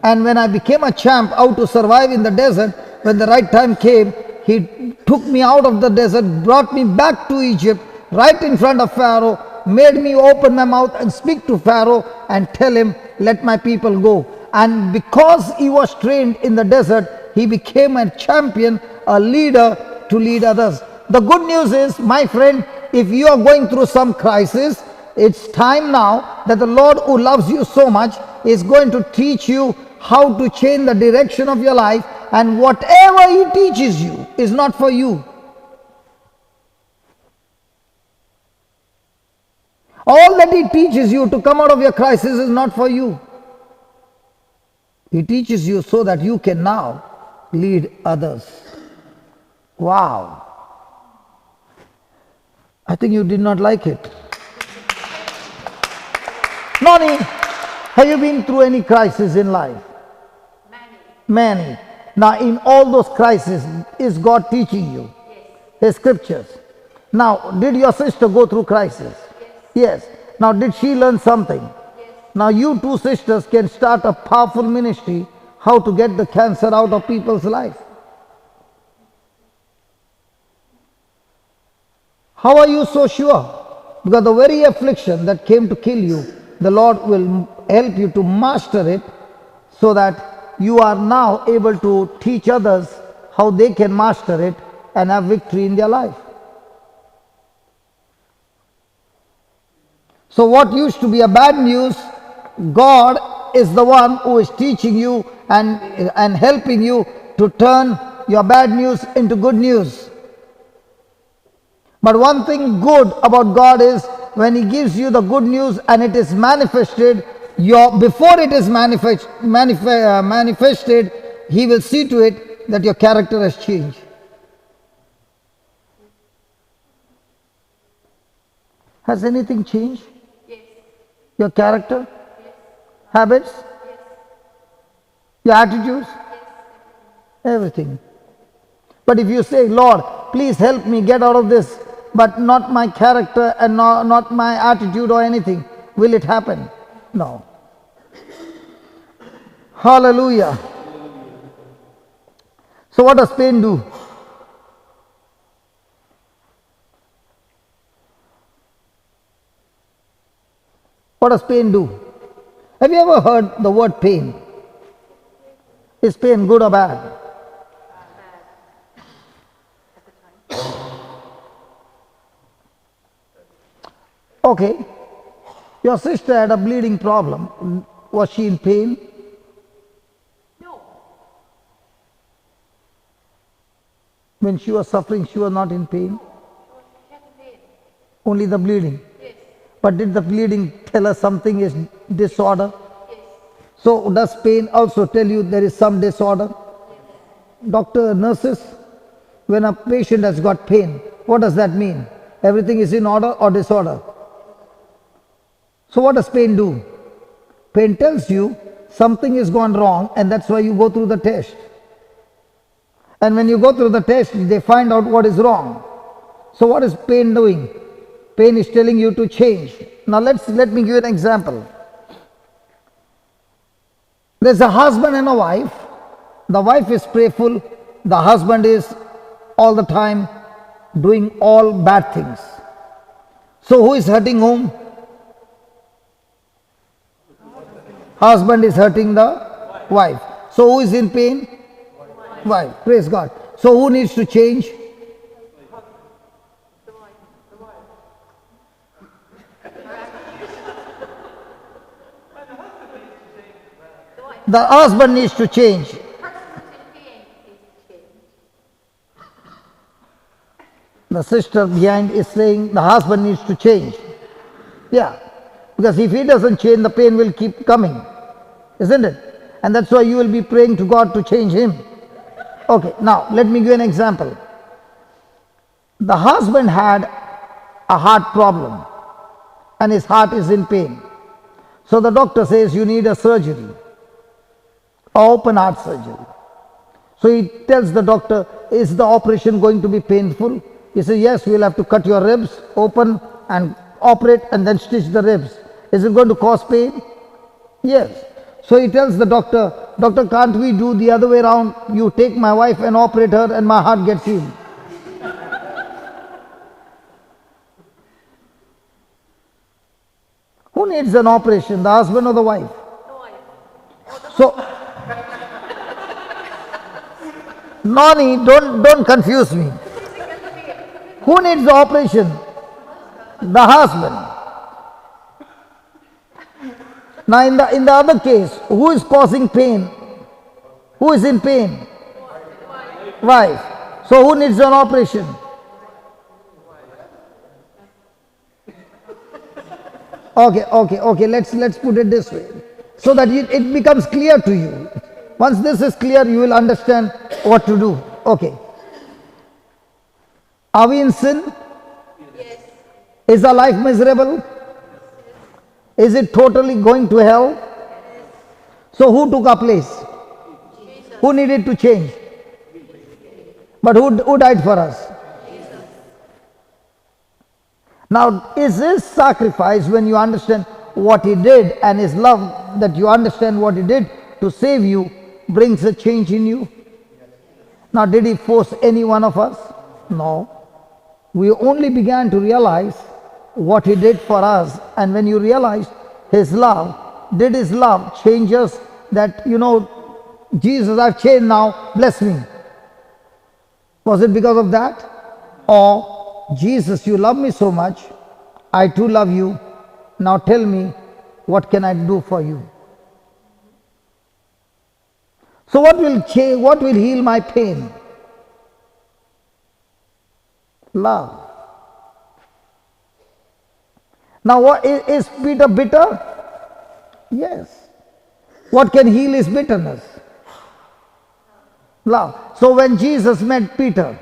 And when I became a champ, how to survive in the desert, when the right time came, he took me out of the desert, brought me back to Egypt, right in front of Pharaoh, made me open my mouth and speak to Pharaoh and tell him, let my people go. And because he was trained in the desert, he became a champion, a leader to lead others. The good news is, my friend, if you are going through some crisis, it's time now that the Lord who loves you so much is going to teach you how to change the direction of your life, and whatever he teaches you is not for you. All that he teaches you to come out of your crisis is not for you. He teaches you so that you can now lead others. Wow. I think you did not like it. Noni, have you been through any crisis in life? Many. Now in all those crises, is God teaching you? His scriptures. Now, did your sister go through crisis? Yes. Now, did she learn something? Now, you two sisters can start a powerful ministry, how to get the cancer out of people's life. How are you so sure? Because the very affliction that came to kill you, the Lord will help you to master it so that you are now able to teach others how they can master it and have victory in their life. So what used to be a bad news, God is the one who is teaching you and helping you to turn your bad news into good news. But one thing good about God is when he gives you the good news and it is manifested, before it is manifested, he will see to it that your character has changed. Has anything changed? Yes. Your character? Yes. Habits? Yes. Your attitudes? Yes. Everything. But if you say, Lord, please help me get out of this, but not my character and not my attitude or anything, will it happen? No. Hallelujah. So what does pain do? What does pain do? Have you ever heard the word pain? Is pain good or bad? Okay. Your sister had a bleeding problem. Was she in pain? No. When she was suffering, she was not in pain? She had pain. Only the bleeding. Yes. But did the bleeding tell us something is disorder? Yes. So does pain also tell you there is some disorder? Doctor, nurses, when a patient has got pain, what does that mean? Everything is in order or disorder? So what does pain do? Pain tells you something is gone wrong, and that's why you go through the test. And when you go through the test, they find out what is wrong. So what is pain doing? Pain is telling you to change. Now let me give you an example. There's a husband and a wife. The wife is prayerful. The husband is all the time doing all bad things. So who is hurting whom? Husband is hurting the wife. So who is in pain? Wife. Praise God. So who needs to change? The husband needs to change. The sister behind is saying the husband needs to change. Yeah, because if he doesn't change, the pain will keep coming, isn't it? And that's why you will be praying to God to change him. Okay, now let me give an example. The husband had a heart problem and his heart is in pain. So the doctor says you need a surgery, open heart surgery. So he tells the doctor, is the operation going to be painful? He says, yes, we'll have to cut your ribs open and operate and then stitch the ribs. Is it going to cause pain? Yes. So he tells the doctor, doctor, can't we do the other way around? You take my wife and operate her and my heart gets healed. Who needs an operation, the husband or the wife? So, Nani, don't confuse me. Who needs the operation? The husband. Now in the other case, who is causing pain? Who is in pain? Wife. So who needs an operation? Okay, let's put it this way, so that it becomes clear to you. Once this is clear, you will understand what to do. Okay. Are we in sin? Yes. Is our life miserable? Is it totally going to hell? So who took our place? Jesus. Who needed to change? But who died for us? Jesus. Now, is his sacrifice, when you understand what he did, and his love, that you understand what he did to save you, brings a change in you? Now, did he force any one of us? No. We only began to realize what he did for us, and when you realize his love, did his love change us, that, Jesus, I've changed now, bless me? Was it because of that? Or, Jesus, you love me so much, I too love you, now tell me, what can I do for you? So what will change, what will heal my pain? Love. Now, what is Peter bitter? Yes. What can heal his bitterness? Love. So when Jesus met Peter,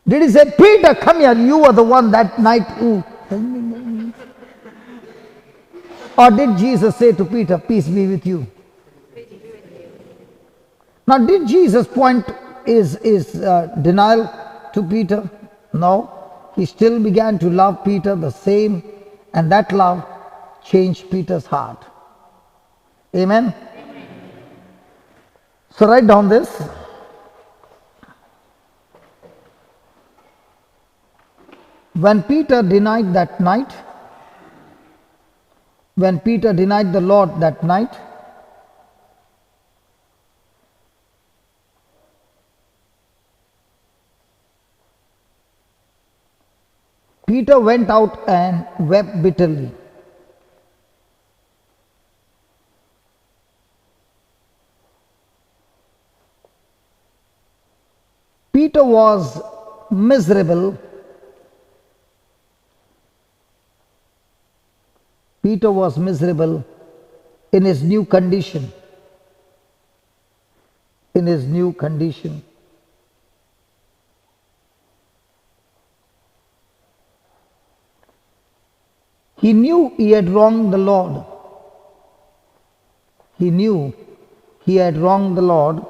did he say, Peter, come here, you were the one that night who... Or did Jesus say to Peter, peace be with you? Now, did Jesus point his denial to Peter? No. He still began to love Peter the same, and that love changed Peter's heart. Amen? So write down this. When Peter denied that night, when Peter denied the Lord that night, Peter went out and wept bitterly. Peter was miserable. Peter was miserable in his new condition. In his new condition. He knew he had wronged the Lord. He knew he had wronged the Lord.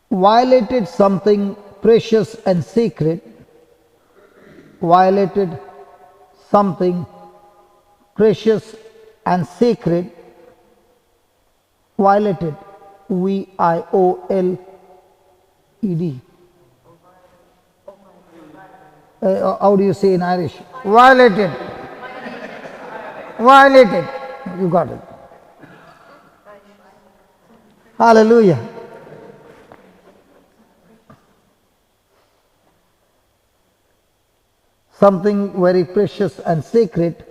Violated something precious and sacred. Violated something precious and sacred. Violated. V-I-O-L-E-D. How do you say in Irish? Violated. Violated. You got it. Hallelujah. Something very precious and sacred,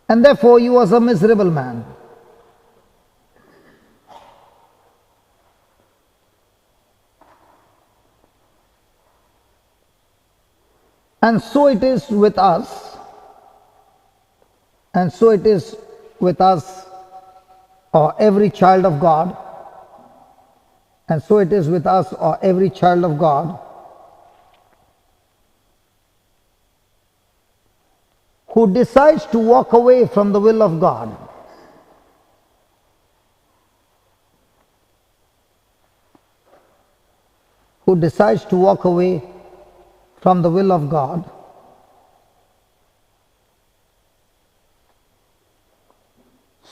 and therefore he was a miserable man. And so it is with us. And so it is with us, or every child of God. And so it is with us, or every child of God, who decides to walk away from the will of God. Who decides to walk away from the will of God,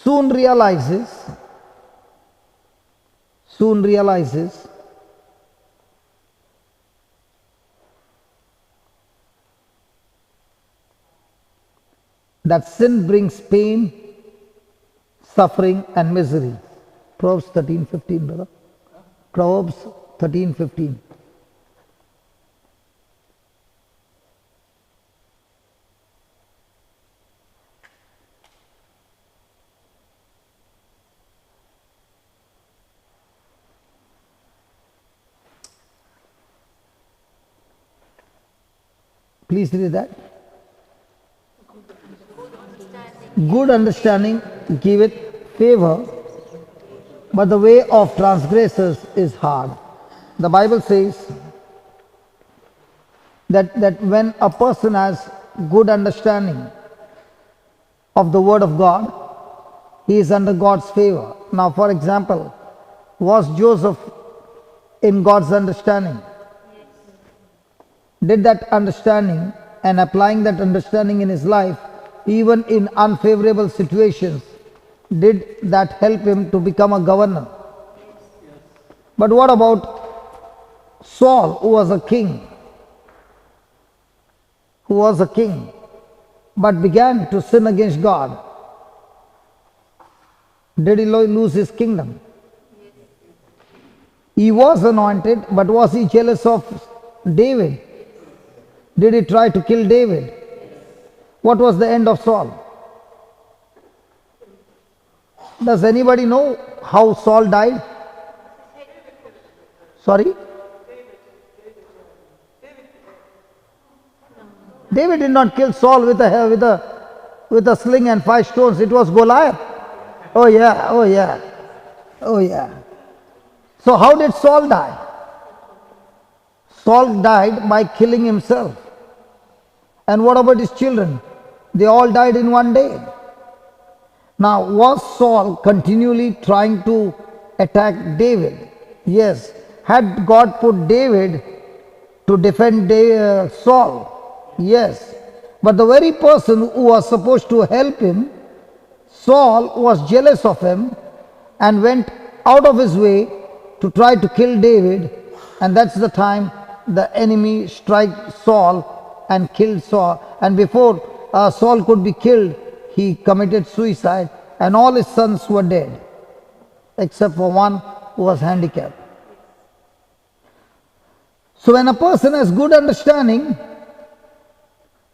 soon realizes that sin brings pain, suffering and misery. Proverbs 13:15, brother. Proverbs 13:15. Please read that. Good understanding giveth favor, but the way of transgressors is hard. The Bible says that when a person has good understanding of the Word of God, he is under God's favor. Now, for example, was Joseph in God's understanding? Did that understanding and applying that understanding in his life, even in unfavorable situations, did that help him to become a governor? But what about Saul, who was a king? But began to sin against God. Did he lose his kingdom? He was anointed, but was he jealous of David? Did he try to kill David? What was the end of Saul? Does anybody know how Saul died? Sorry? David did not kill Saul with a sling and 5 stones. It was Goliath. Oh yeah. So how did Saul die? Saul died by killing himself. And what about his children? They all died in one day. Now, was Saul continually trying to attack David? Yes. Had God put David to defend Saul? Yes. But the very person who was supposed to help him, Saul, was jealous of him and went out of his way to try to kill David. And that's the time the enemy struck Saul and killed Saul. And before Saul could be killed, he committed suicide, and all his sons were dead, except for one who was handicapped. So when a person has good understanding,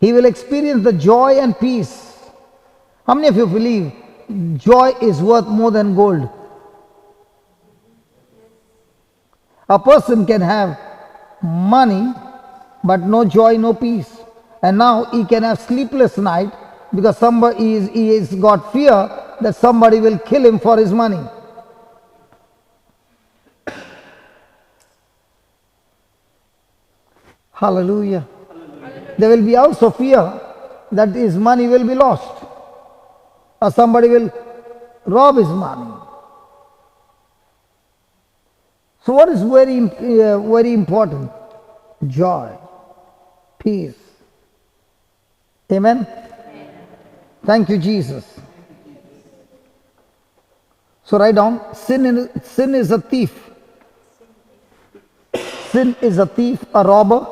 he will experience the joy and peace. How many of you believe joy is worth more than gold? A person can have money, but no joy, no peace. And now he can have sleepless night because he has got fear that somebody will kill him for his money. Hallelujah. There will be also fear that his money will be lost, or somebody will rob his money. So what is very important? Joy, peace. Amen? Thank you, Jesus. So write down, sin is a thief. Sin is a thief, a robber.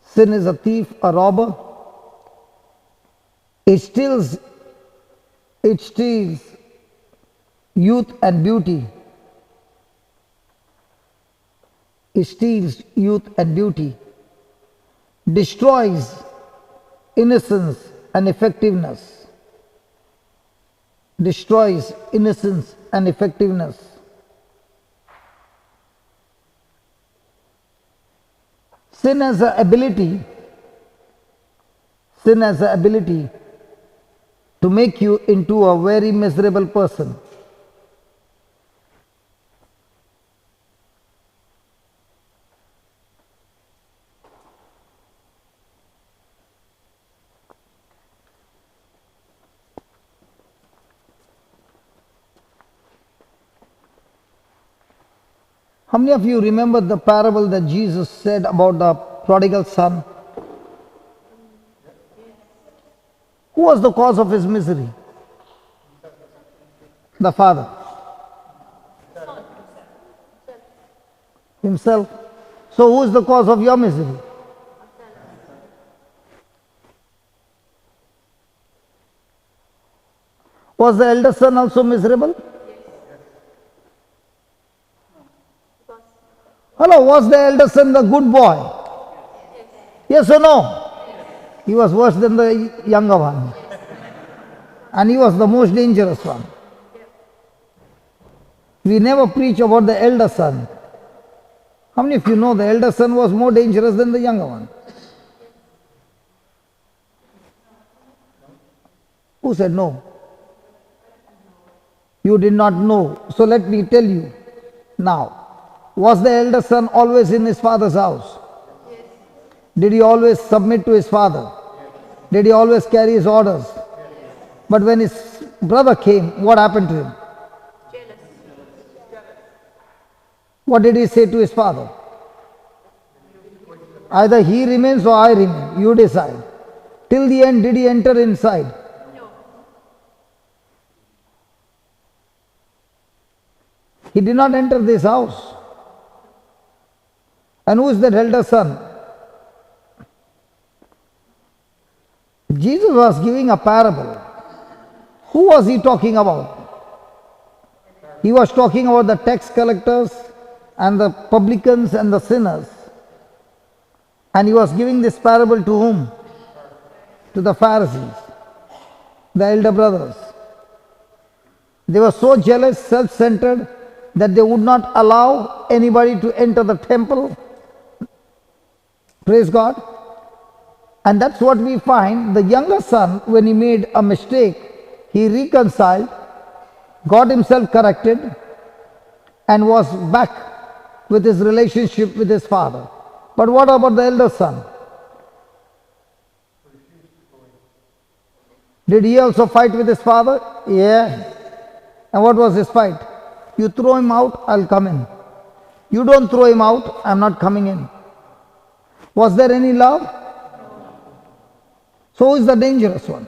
Sin is a thief, a robber. It steals youth and beauty. It steals youth and beauty. Destroys innocence and effectiveness. Destroys innocence and effectiveness. Sin has the ability, sin has the ability to make you into a very miserable person. How many of you remember the parable that Jesus said about the prodigal son? Who was the cause of his misery? The father. Himself. So who is the cause of your misery? Was the elder son also miserable? Hello, was the elder son the good boy? Yes or no? He was worse than the younger one. And he was the most dangerous one. We never preach about the elder son. How many of you know the elder son was more dangerous than the younger one? Who said no? You did not know. So let me tell you now. Was the elder son always in his father's house? Yes. Did he always submit to his father? Did he always carry his orders? But when his brother came, what happened to him? Jealous. What did he say to his father? Either he remains or I remain. You decide. Till the end, did he enter inside? No. He did not enter this house. And who is that elder son? Jesus was giving a parable. Who was he talking about? He was talking about the tax collectors and the publicans and the sinners. And he was giving this parable to whom? To the Pharisees, the elder brothers. They were so jealous, self-centered, that they would not allow anybody to enter the temple. Praise God. And that's what we find. The younger son, when he made a mistake, he reconciled, got himself corrected, and was back with his relationship with his father. But what about the elder son? Did he also fight with his father? Yeah. And what was his fight? You throw him out, I'll come in. You don't throw him out, I'm not coming in. Was there any love? So who is the dangerous one?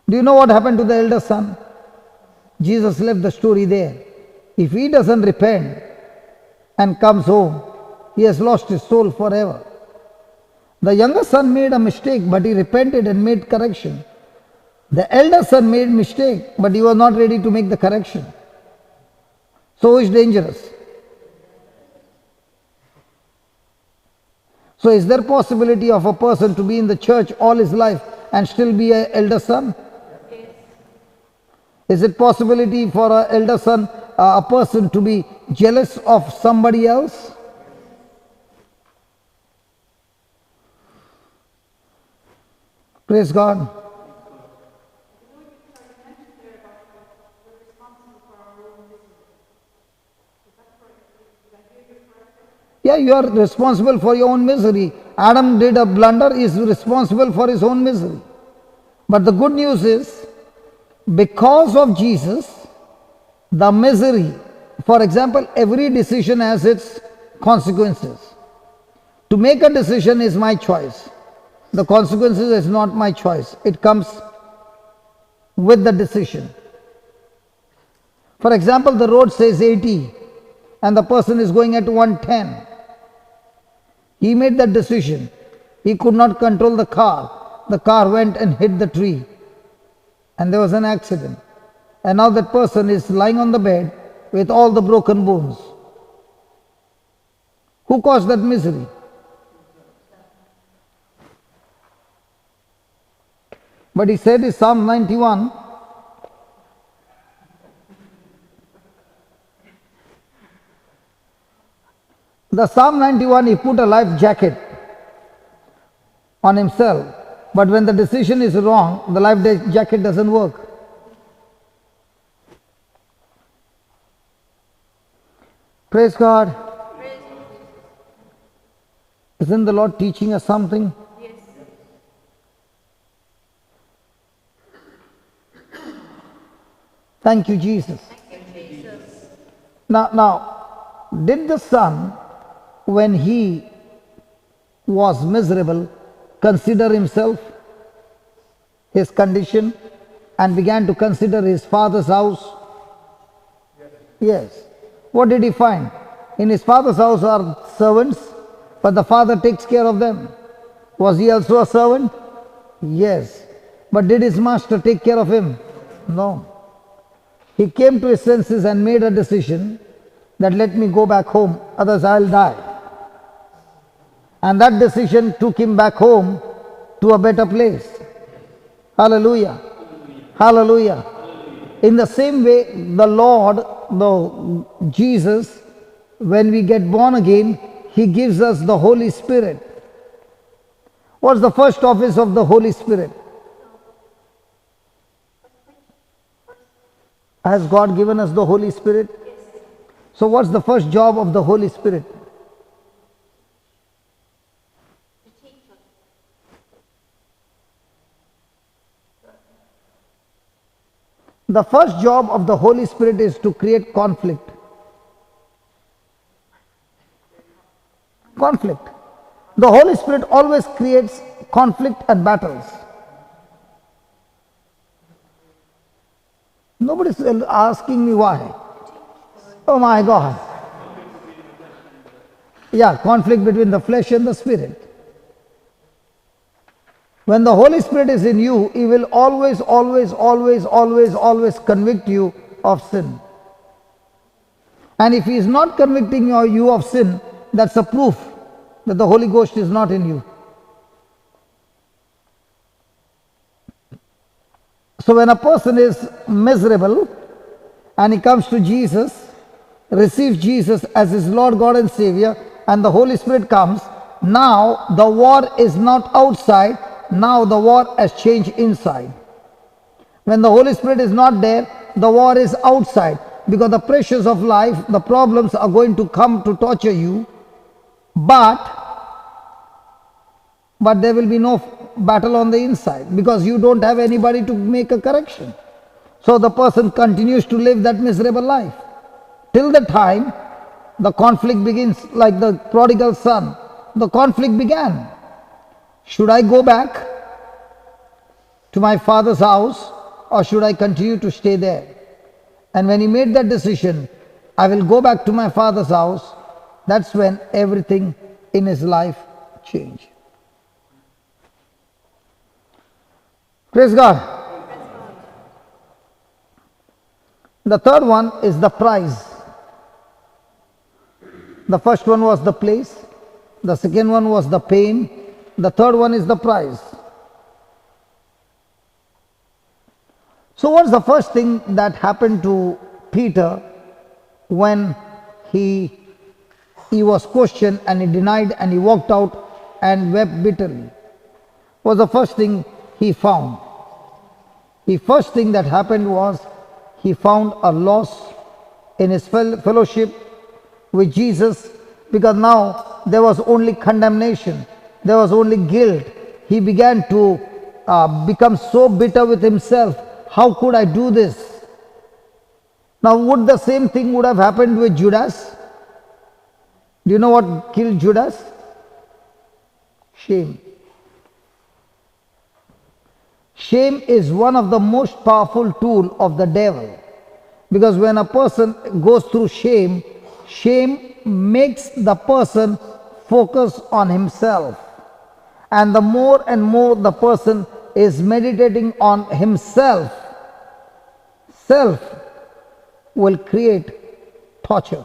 Do you know what happened to the elder son? Jesus left the story there. If he doesn't repent and comes home, he has lost his soul forever. The younger son made a mistake, but he repented and made correction. The elder son made mistake, but he was not ready to make the correction. So who is dangerous? So is there possibility of a person to be in the church all his life and still be an elder son? Yes. Is it possibility for an elder son, a person to be jealous of somebody else? Praise God. Yeah, you are responsible for your own misery. Adam did a blunder, he is responsible for his own misery. But the good news is, because of Jesus, the misery, for example, every decision has its consequences. To make a decision is my choice. The consequences is not my choice. It comes with the decision. For example, the road says 80 and the person is going at 110. He made that decision. He could not control the car. The car went and hit the tree. And there was an accident. And now that person is lying on the bed with all the broken bones. Who caused that misery? But he said in Psalm 91, The Psalm 91, he put a life jacket on himself. But when the decision is wrong, the life jacket doesn't work. Praise God. Isn't the Lord teaching us something? Yes. Thank you, Jesus. Thank you, Jesus. Now, did the son, when he was miserable, consider himself, his condition, and began to consider his father's house? Yes. What did he find? In his father's house are servants, but the father takes care of them. Was he also a servant? Yes. But did his master take care of him? No. He came to his senses and made a decision that let me go back home, otherwise I'll die. And that decision took him back home to a better place. Hallelujah. Hallelujah. In the same way, the Lord, the Jesus, when we get born again, he gives us the Holy Spirit. What's the first office of the Holy Spirit? Has God given us the Holy Spirit? So what's the first job of the Holy Spirit? The first job of the Holy Spirit is to create conflict. Conflict. The Holy Spirit always creates conflict and battles. Nobody's asking me why. Oh my God. Yeah, conflict between the flesh and the spirit. When the Holy Spirit is in you, He will always convict you of sin. And if He is not convicting you of sin, that's a proof that the Holy Ghost is not in you. So when a person is miserable and he comes to Jesus, receives Jesus as his Lord, God and Savior, and the Holy Spirit comes, now the war is not outside, now the war has changed inside. When the Holy Spirit is not there, the war is outside, because the pressures of life, the problems are going to come to torture you, but there will be no battle on the inside, because you don't have anybody to make a correction. So the person continues to live that miserable life till the time the conflict begins. Like the prodigal son, the conflict began. Should I go back to my father's house, or should I continue to stay there? And when he made that decision, I will go back to my father's house, that's when everything in his life changed. Praise God. The third one is the prize. The first one was the place, the second one was the pain, the third one is the prize. So what's the first thing that happened to Peter when he was questioned and he denied and he walked out and wept bitterly? What was the first thing he found? The first thing that happened was he found a loss in his fellowship with Jesus, because now there was only condemnation, there was only guilt. He began to become so bitter with himself. How could I do this? Now would the same thing would have happened with Judas? Do you know what killed Judas? Shame. Shame is one of the most powerful tools of the devil, because when a person goes through shame, shame makes the person focus on himself, and the more and more the person is meditating on himself, self will create torture.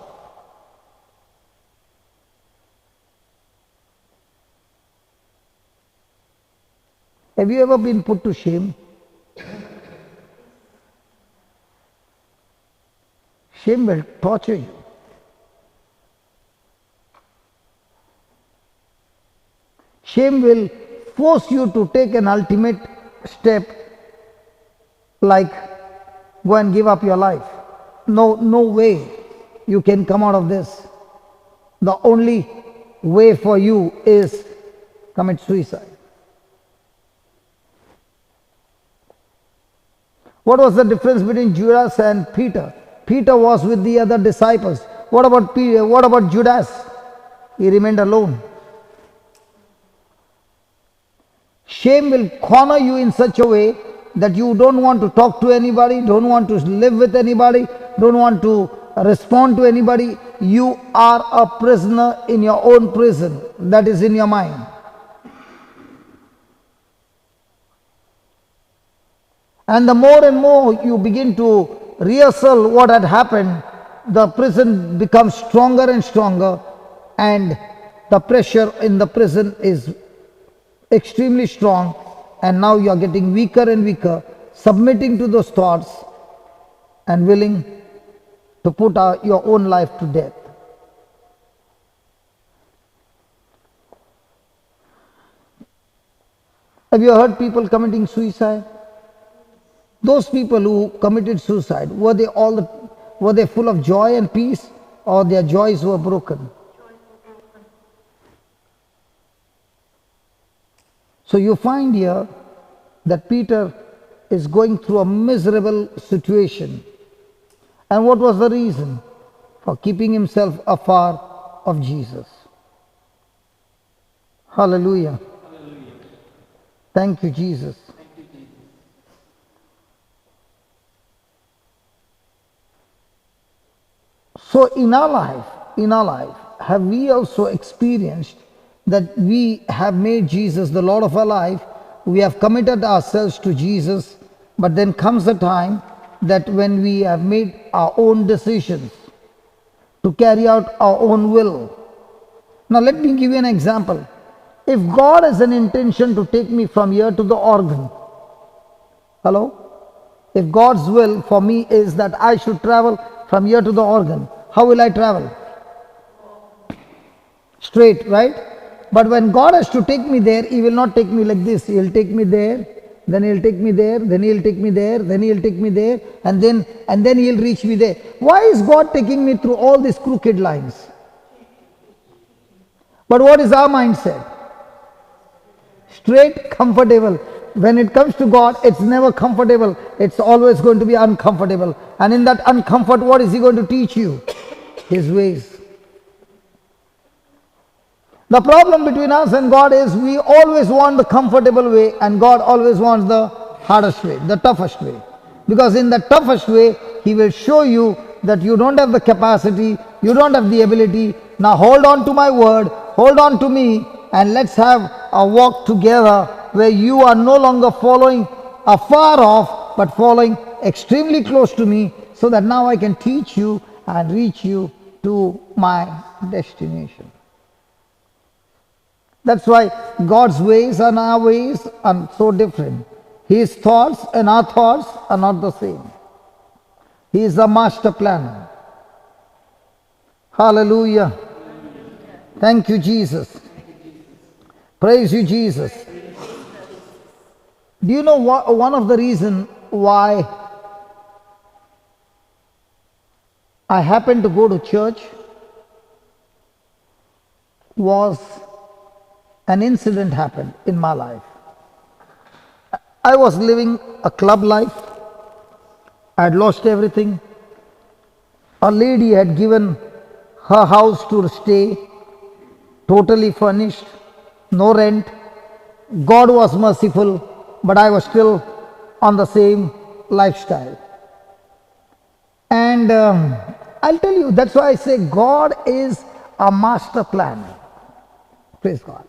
Have you ever been put to shame? Shame will torture you. Shame will force you to take an ultimate step like go and give up your life. No way you can come out of this. The only way for you is commit suicide. What was the difference between Judas and Peter? Peter was with the other disciples. What about Peter? What about Judas? He remained alone. Shame will corner you in such a way that you don't want to talk to anybody, don't want to live with anybody, don't want to respond to anybody. You are a prisoner in your own prison that is in your mind. And the more and more you begin to rehearsal what had happened, the prison becomes stronger and stronger, and the pressure in the prison is extremely strong, and now you are getting weaker and weaker, submitting to those thoughts and willing to put your own life to death. Have you heard people committing suicide? Those people who committed suicide, were they full of joy and peace, or their joys were broken? So you find here that Peter is going through a miserable situation. And what was the reason? For keeping himself afar of Jesus. Hallelujah. Hallelujah. Thank you, Jesus. Thank you, Jesus. So in our life, have we also experienced that we have made Jesus the Lord of our life, we have committed ourselves to Jesus, but then comes a time that when we have made our own decisions to carry out our own will. Now let me give you an example. If God has an intention to take me from here to the organ, hello? If God's will for me is that I should travel from here to the organ, how will I travel? Straight, right? But when God has to take me there, He will not take me like this. He'll take me there, then He'll take me there, then He'll take me there, then He'll take me there, and then He'll reach me there. Why is God taking me through all these crooked lines? But what is our mindset? Straight, comfortable. When it comes to God, it's never comfortable. It's always going to be uncomfortable. And in that uncomfort, what is He going to teach you? His ways. The problem between us and God is we always want the comfortable way, and God always wants the hardest way, the toughest way. Because in the toughest way, He will show you that you don't have the capacity, you don't have the ability. Now hold on to my word, hold on to me, and let's have a walk together where you are no longer following afar off, but following extremely close to me, so that now I can teach you and reach you to my destination. That's why God's ways and our ways are so different. His thoughts and our thoughts are not the same. He is the master planner. Hallelujah. Thank you, Jesus. Praise you, Jesus. Do you know what, one of the reasons why I happened to go to church was an incident happened in my life. I was living a club life. I had lost everything. A lady had given her house to stay, totally furnished, no rent. God was merciful, but I was still on the same lifestyle. And I'll tell you, that's why I say God is a master planner. Praise God.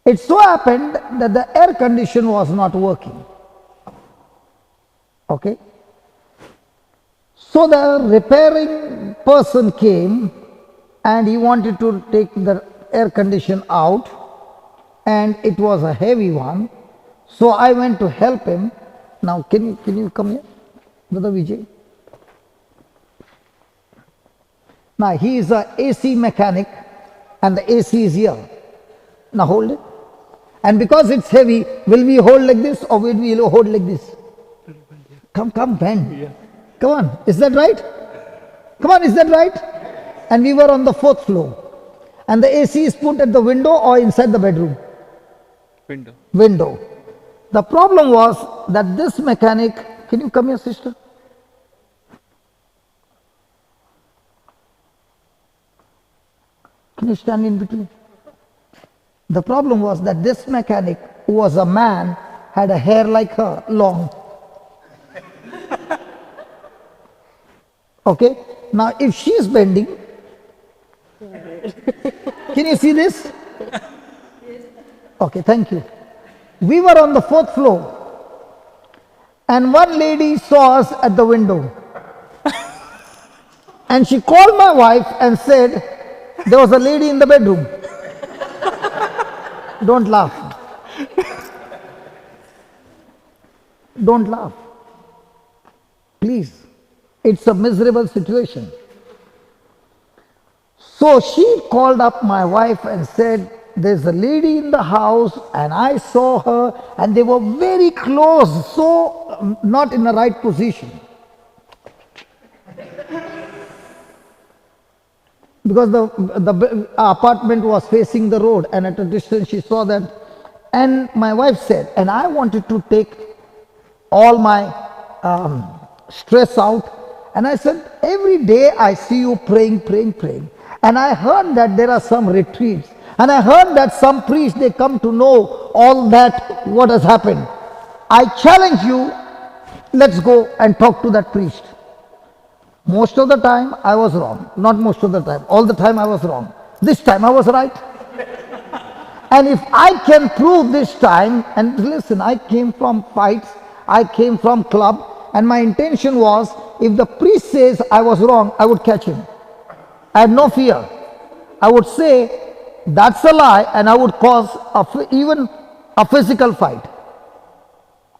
It so happened that the air condition was not working. Okay? So the repairing person came and he wanted to take the air condition out, and it was a heavy one. So I went to help him. Now can you come here, Brother Vijay? Now he is a AC mechanic and the AC is here. Now hold it. And because it's heavy, will we hold like this or will we hold like this? Come, bend. Yeah. Come on, is that right? Come on, is that right? And we were on the 4th floor. And the AC is put at the window or inside the bedroom? Window. Window. The problem was that this mechanic, can you come here, sister? Can you stand in between? The problem was that this mechanic, who was a man, had a hair like her, long. Okay? Now, if she is bending, can you see this? Okay, thank you. We were on the 4th floor, and one lady saw us at the window. And she called my wife and said, there was a lady in the bedroom. Don't laugh. Don't laugh. Please. It's a miserable situation. So she called up my wife and said, there's a lady in the house and I saw her and they were very close, so not in the right position. Because the apartment was facing the road and at a distance she saw that. And my wife said, and I wanted to take all my stress out. And I said, every day I see you praying. And I heard that there are some retreats. And I heard that some priests, they come to know all that, what has happened. I challenge you, let's go and talk to that priest. Most of the time I was wrong. Not most of the time. All the time I was wrong. This time I was right. And if I can prove this time, and listen, I came from fights, I came from club, and my intention was, if the priest says I was wrong, I would catch him. I had no fear. I would say, that's a lie, and I would cause even a physical fight.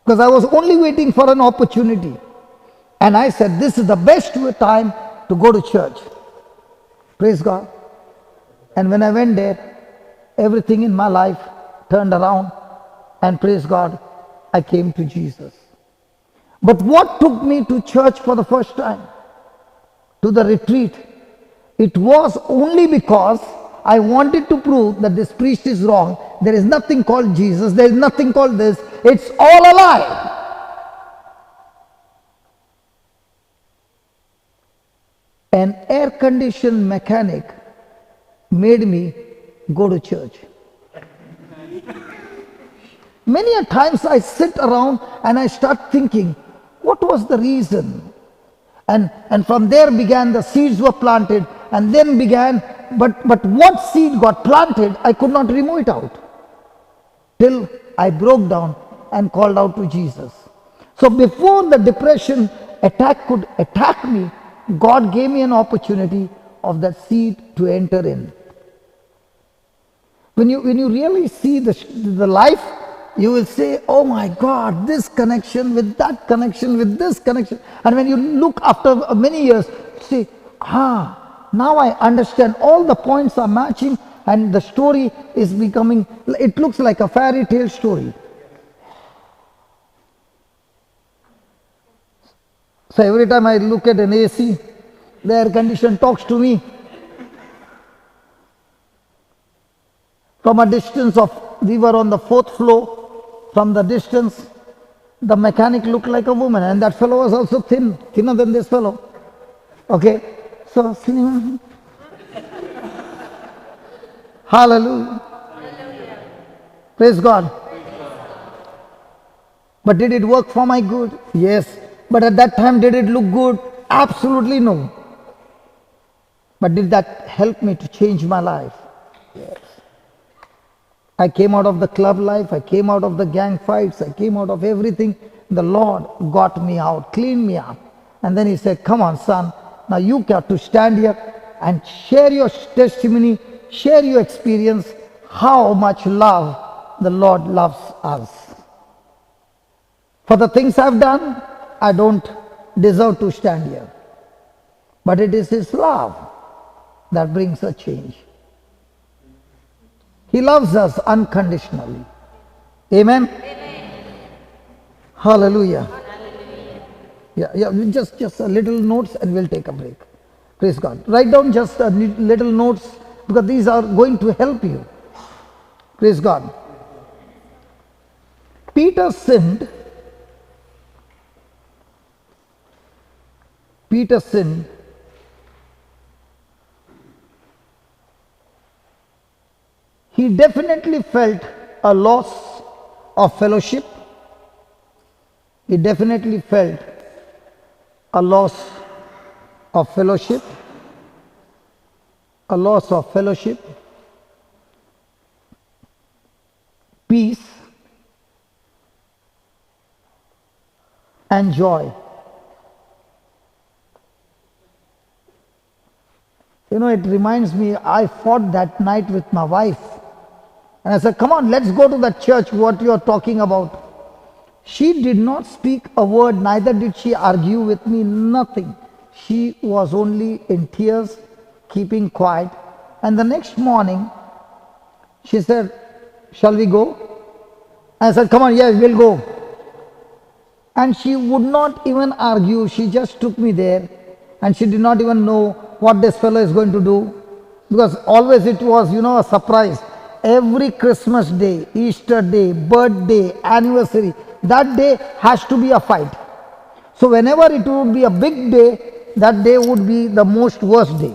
Because I was only waiting for an opportunity. And I said, this is the best time to go to church. Praise God. And when I went there, everything in my life turned around, and praise God, I came to Jesus. But what took me to church for the first time, to the retreat, it was only because I wanted to prove that this priest is wrong. There is nothing called Jesus. There is nothing called this. It's all a lie. An air-conditioned mechanic made me go to church. Many a times I sit around and I start thinking, what was the reason? And from there began, the seeds were planted, and then began, but what seed got planted, I could not remove it out. Till I broke down and called out to Jesus. So before the depression attack could attack me, God gave me an opportunity of that seed to enter in. When you really see the life, you will say, oh my God, this connection with that connection with this connection. And when you look after many years, you say, now I understand, all the points are matching and the story is becoming, it looks like a fairy tale story. So every time I look at an AC, the air condition talks to me. From a distance of, we were on the 4th floor, from the distance, the mechanic looked like a woman, and that fellow was also thinner than this fellow. Okay, so hallelujah. Praise God. But did it work for my good? Yes. But at that time, did it look good? Absolutely no. But did that help me to change my life? Yes. I came out of the club life, I came out of the gang fights, I came out of everything. The Lord got me out, cleaned me up. And then he said, come on son, now you got to stand here and share your testimony, share your experience, how much love the Lord loves us. For the things I've done, I don't deserve to stand here. But it is his love that brings a change. He loves us unconditionally. Amen? Hallelujah. Yeah, just a little notes and we'll take a break. Praise God. Write down just a little notes because these are going to help you. Praise God. Peter sinned. Peter sinned. He definitely felt a loss of fellowship. He definitely felt a loss of fellowship. A loss of fellowship. Peace and joy. You know, it reminds me, I fought that night with my wife. And I said, come on, let's go to that church, what you are talking about. She did not speak a word, neither did she argue with me, nothing. She was only in tears, keeping quiet. And the next morning, she said, shall we go? I said, come on, yes, we'll go. And she would not even argue, she just took me there. And she did not even know what this fellow is going to do. Because always it was, a surprise. Every Christmas day, Easter day, birthday, anniversary, that day has to be a fight. So whenever it would be a big day, that day would be the most worst day.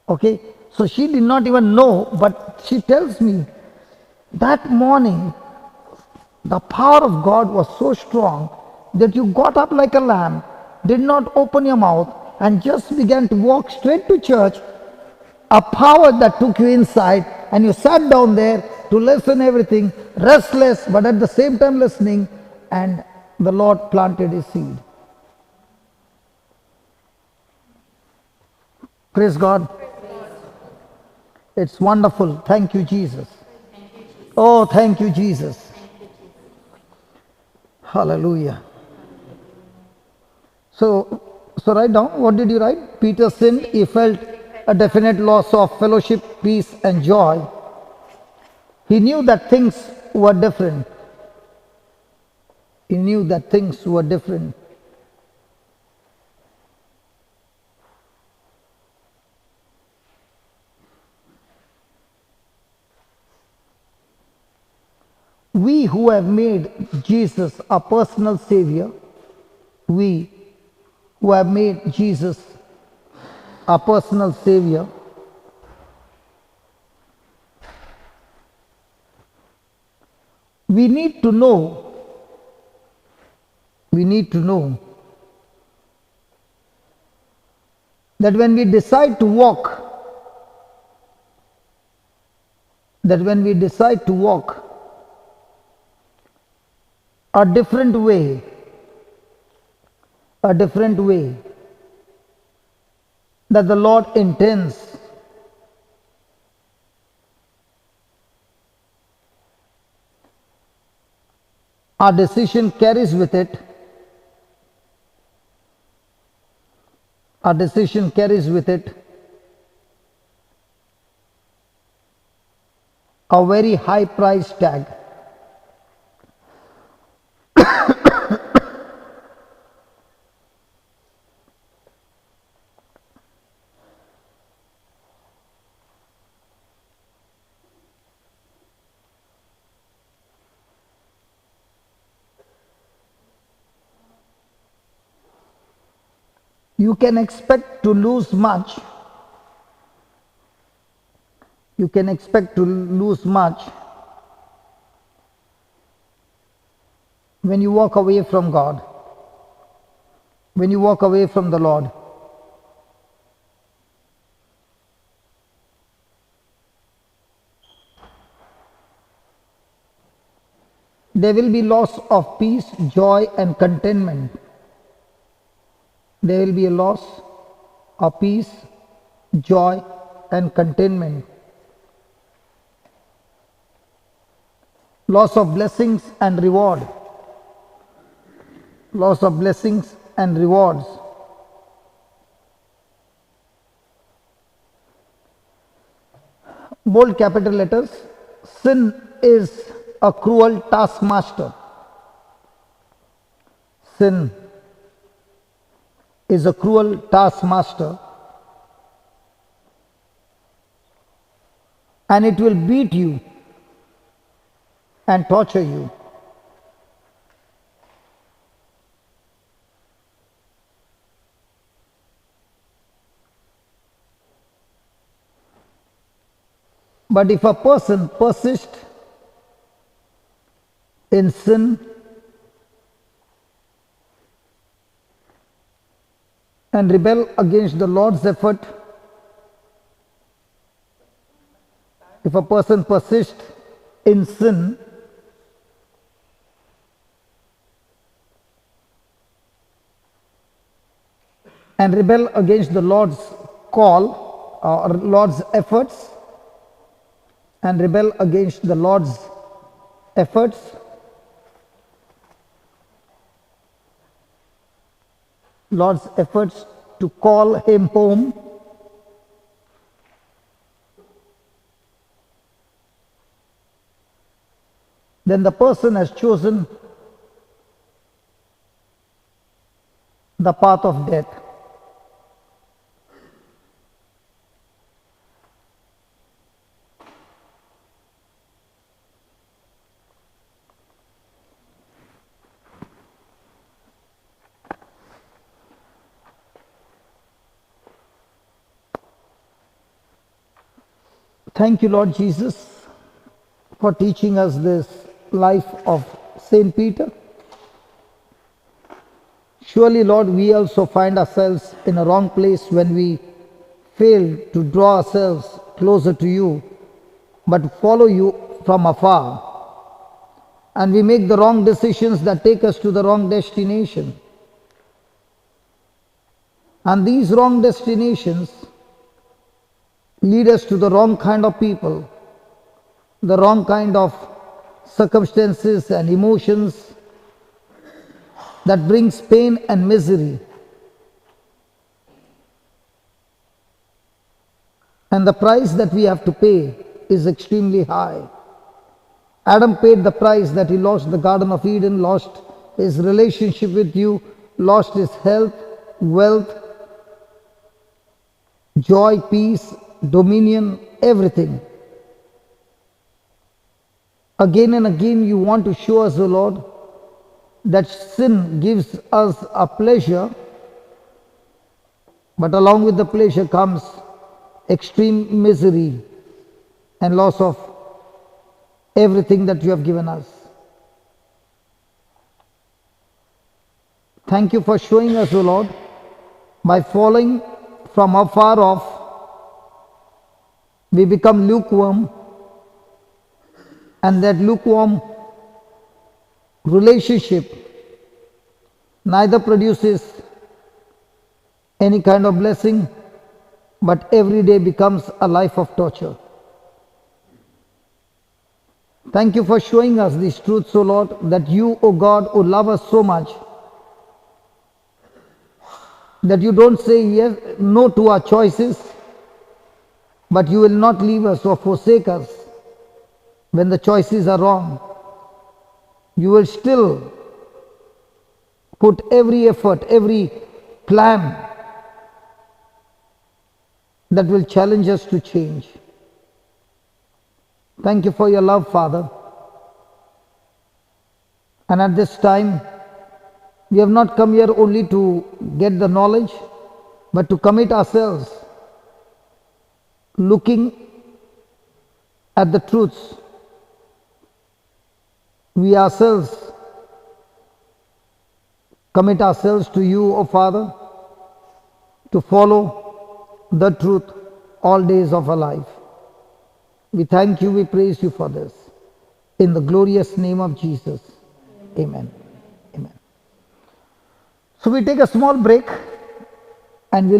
Okay, so she did not even know, but she tells me that morning the power of God was so strong that you got up like a lamb, did not open your mouth, and just began to walk straight to church. A power that took you inside, and you sat down there to listen everything, restless, but at the same time listening, and the Lord planted his seed. Praise God. It's wonderful. Thank you, Jesus. Oh, thank you, Jesus. Hallelujah. So write down, what did you write? Peter sinned. He felt a definite loss of fellowship, peace, and joy. He knew that things were different. He knew that things were different. We who have made Jesus a personal Savior, we who have made Jesus a personal Savior, we need to know that when we decide to walk, a different way, that the Lord intends, our decision carries with it a very high price tag. You can expect to lose much. When you walk away from God, when you walk away from the Lord. There will be loss of peace, joy, and contentment. There will be a loss of peace, joy, and contentment. Loss of blessings and reward. Loss of blessings and rewards. bold capital letters, sin is a cruel taskmaster. Sin is a cruel taskmaster, and it will beat you and torture you. But if a person persists in sin and rebel against the Lord's effort, if a person persists in sin and rebel against the Lord's call or Lord's efforts, and rebel against the Lord's efforts, to call him home, then the person has chosen the path of death. Thank you, Lord Jesus, for teaching us this life of Saint Peter. Surely, Lord, we also find ourselves in a wrong place when we fail to draw ourselves closer to you, but follow you from afar. And we make the wrong decisions that take us to the wrong destination. And these wrong destinations lead us to the wrong kind of people, the wrong kind of circumstances and emotions that brings pain and misery. And the price that we have to pay is extremely high. Adam paid the price that he lost the Garden of Eden, lost his relationship with you, lost his health, wealth, joy, peace, dominion, everything. Again and again you want to show us, O Lord, that sin gives us a pleasure, but along with the pleasure comes extreme misery and loss of everything that you have given us. Thank you for showing us, O Lord, by following from afar off, we become lukewarm, and that lukewarm relationship neither produces any kind of blessing, but every day becomes a life of torture. Thank you for showing us these truths, O Lord, that you, O God, who love us so much, that you don't say yes, no to our choices, but you will not leave us or forsake us when the choices are wrong. You will still put every effort, every plan that will challenge us to change. Thank you for your love, Father. And at this time, we have not come here only to get the knowledge, but to commit ourselves, looking at the truths. We ourselves commit ourselves to you, O Father, to follow the truth all days of our life. We thank you, we praise you for this. In the glorious name of Jesus. Amen. Amen. So we take a small break and we'll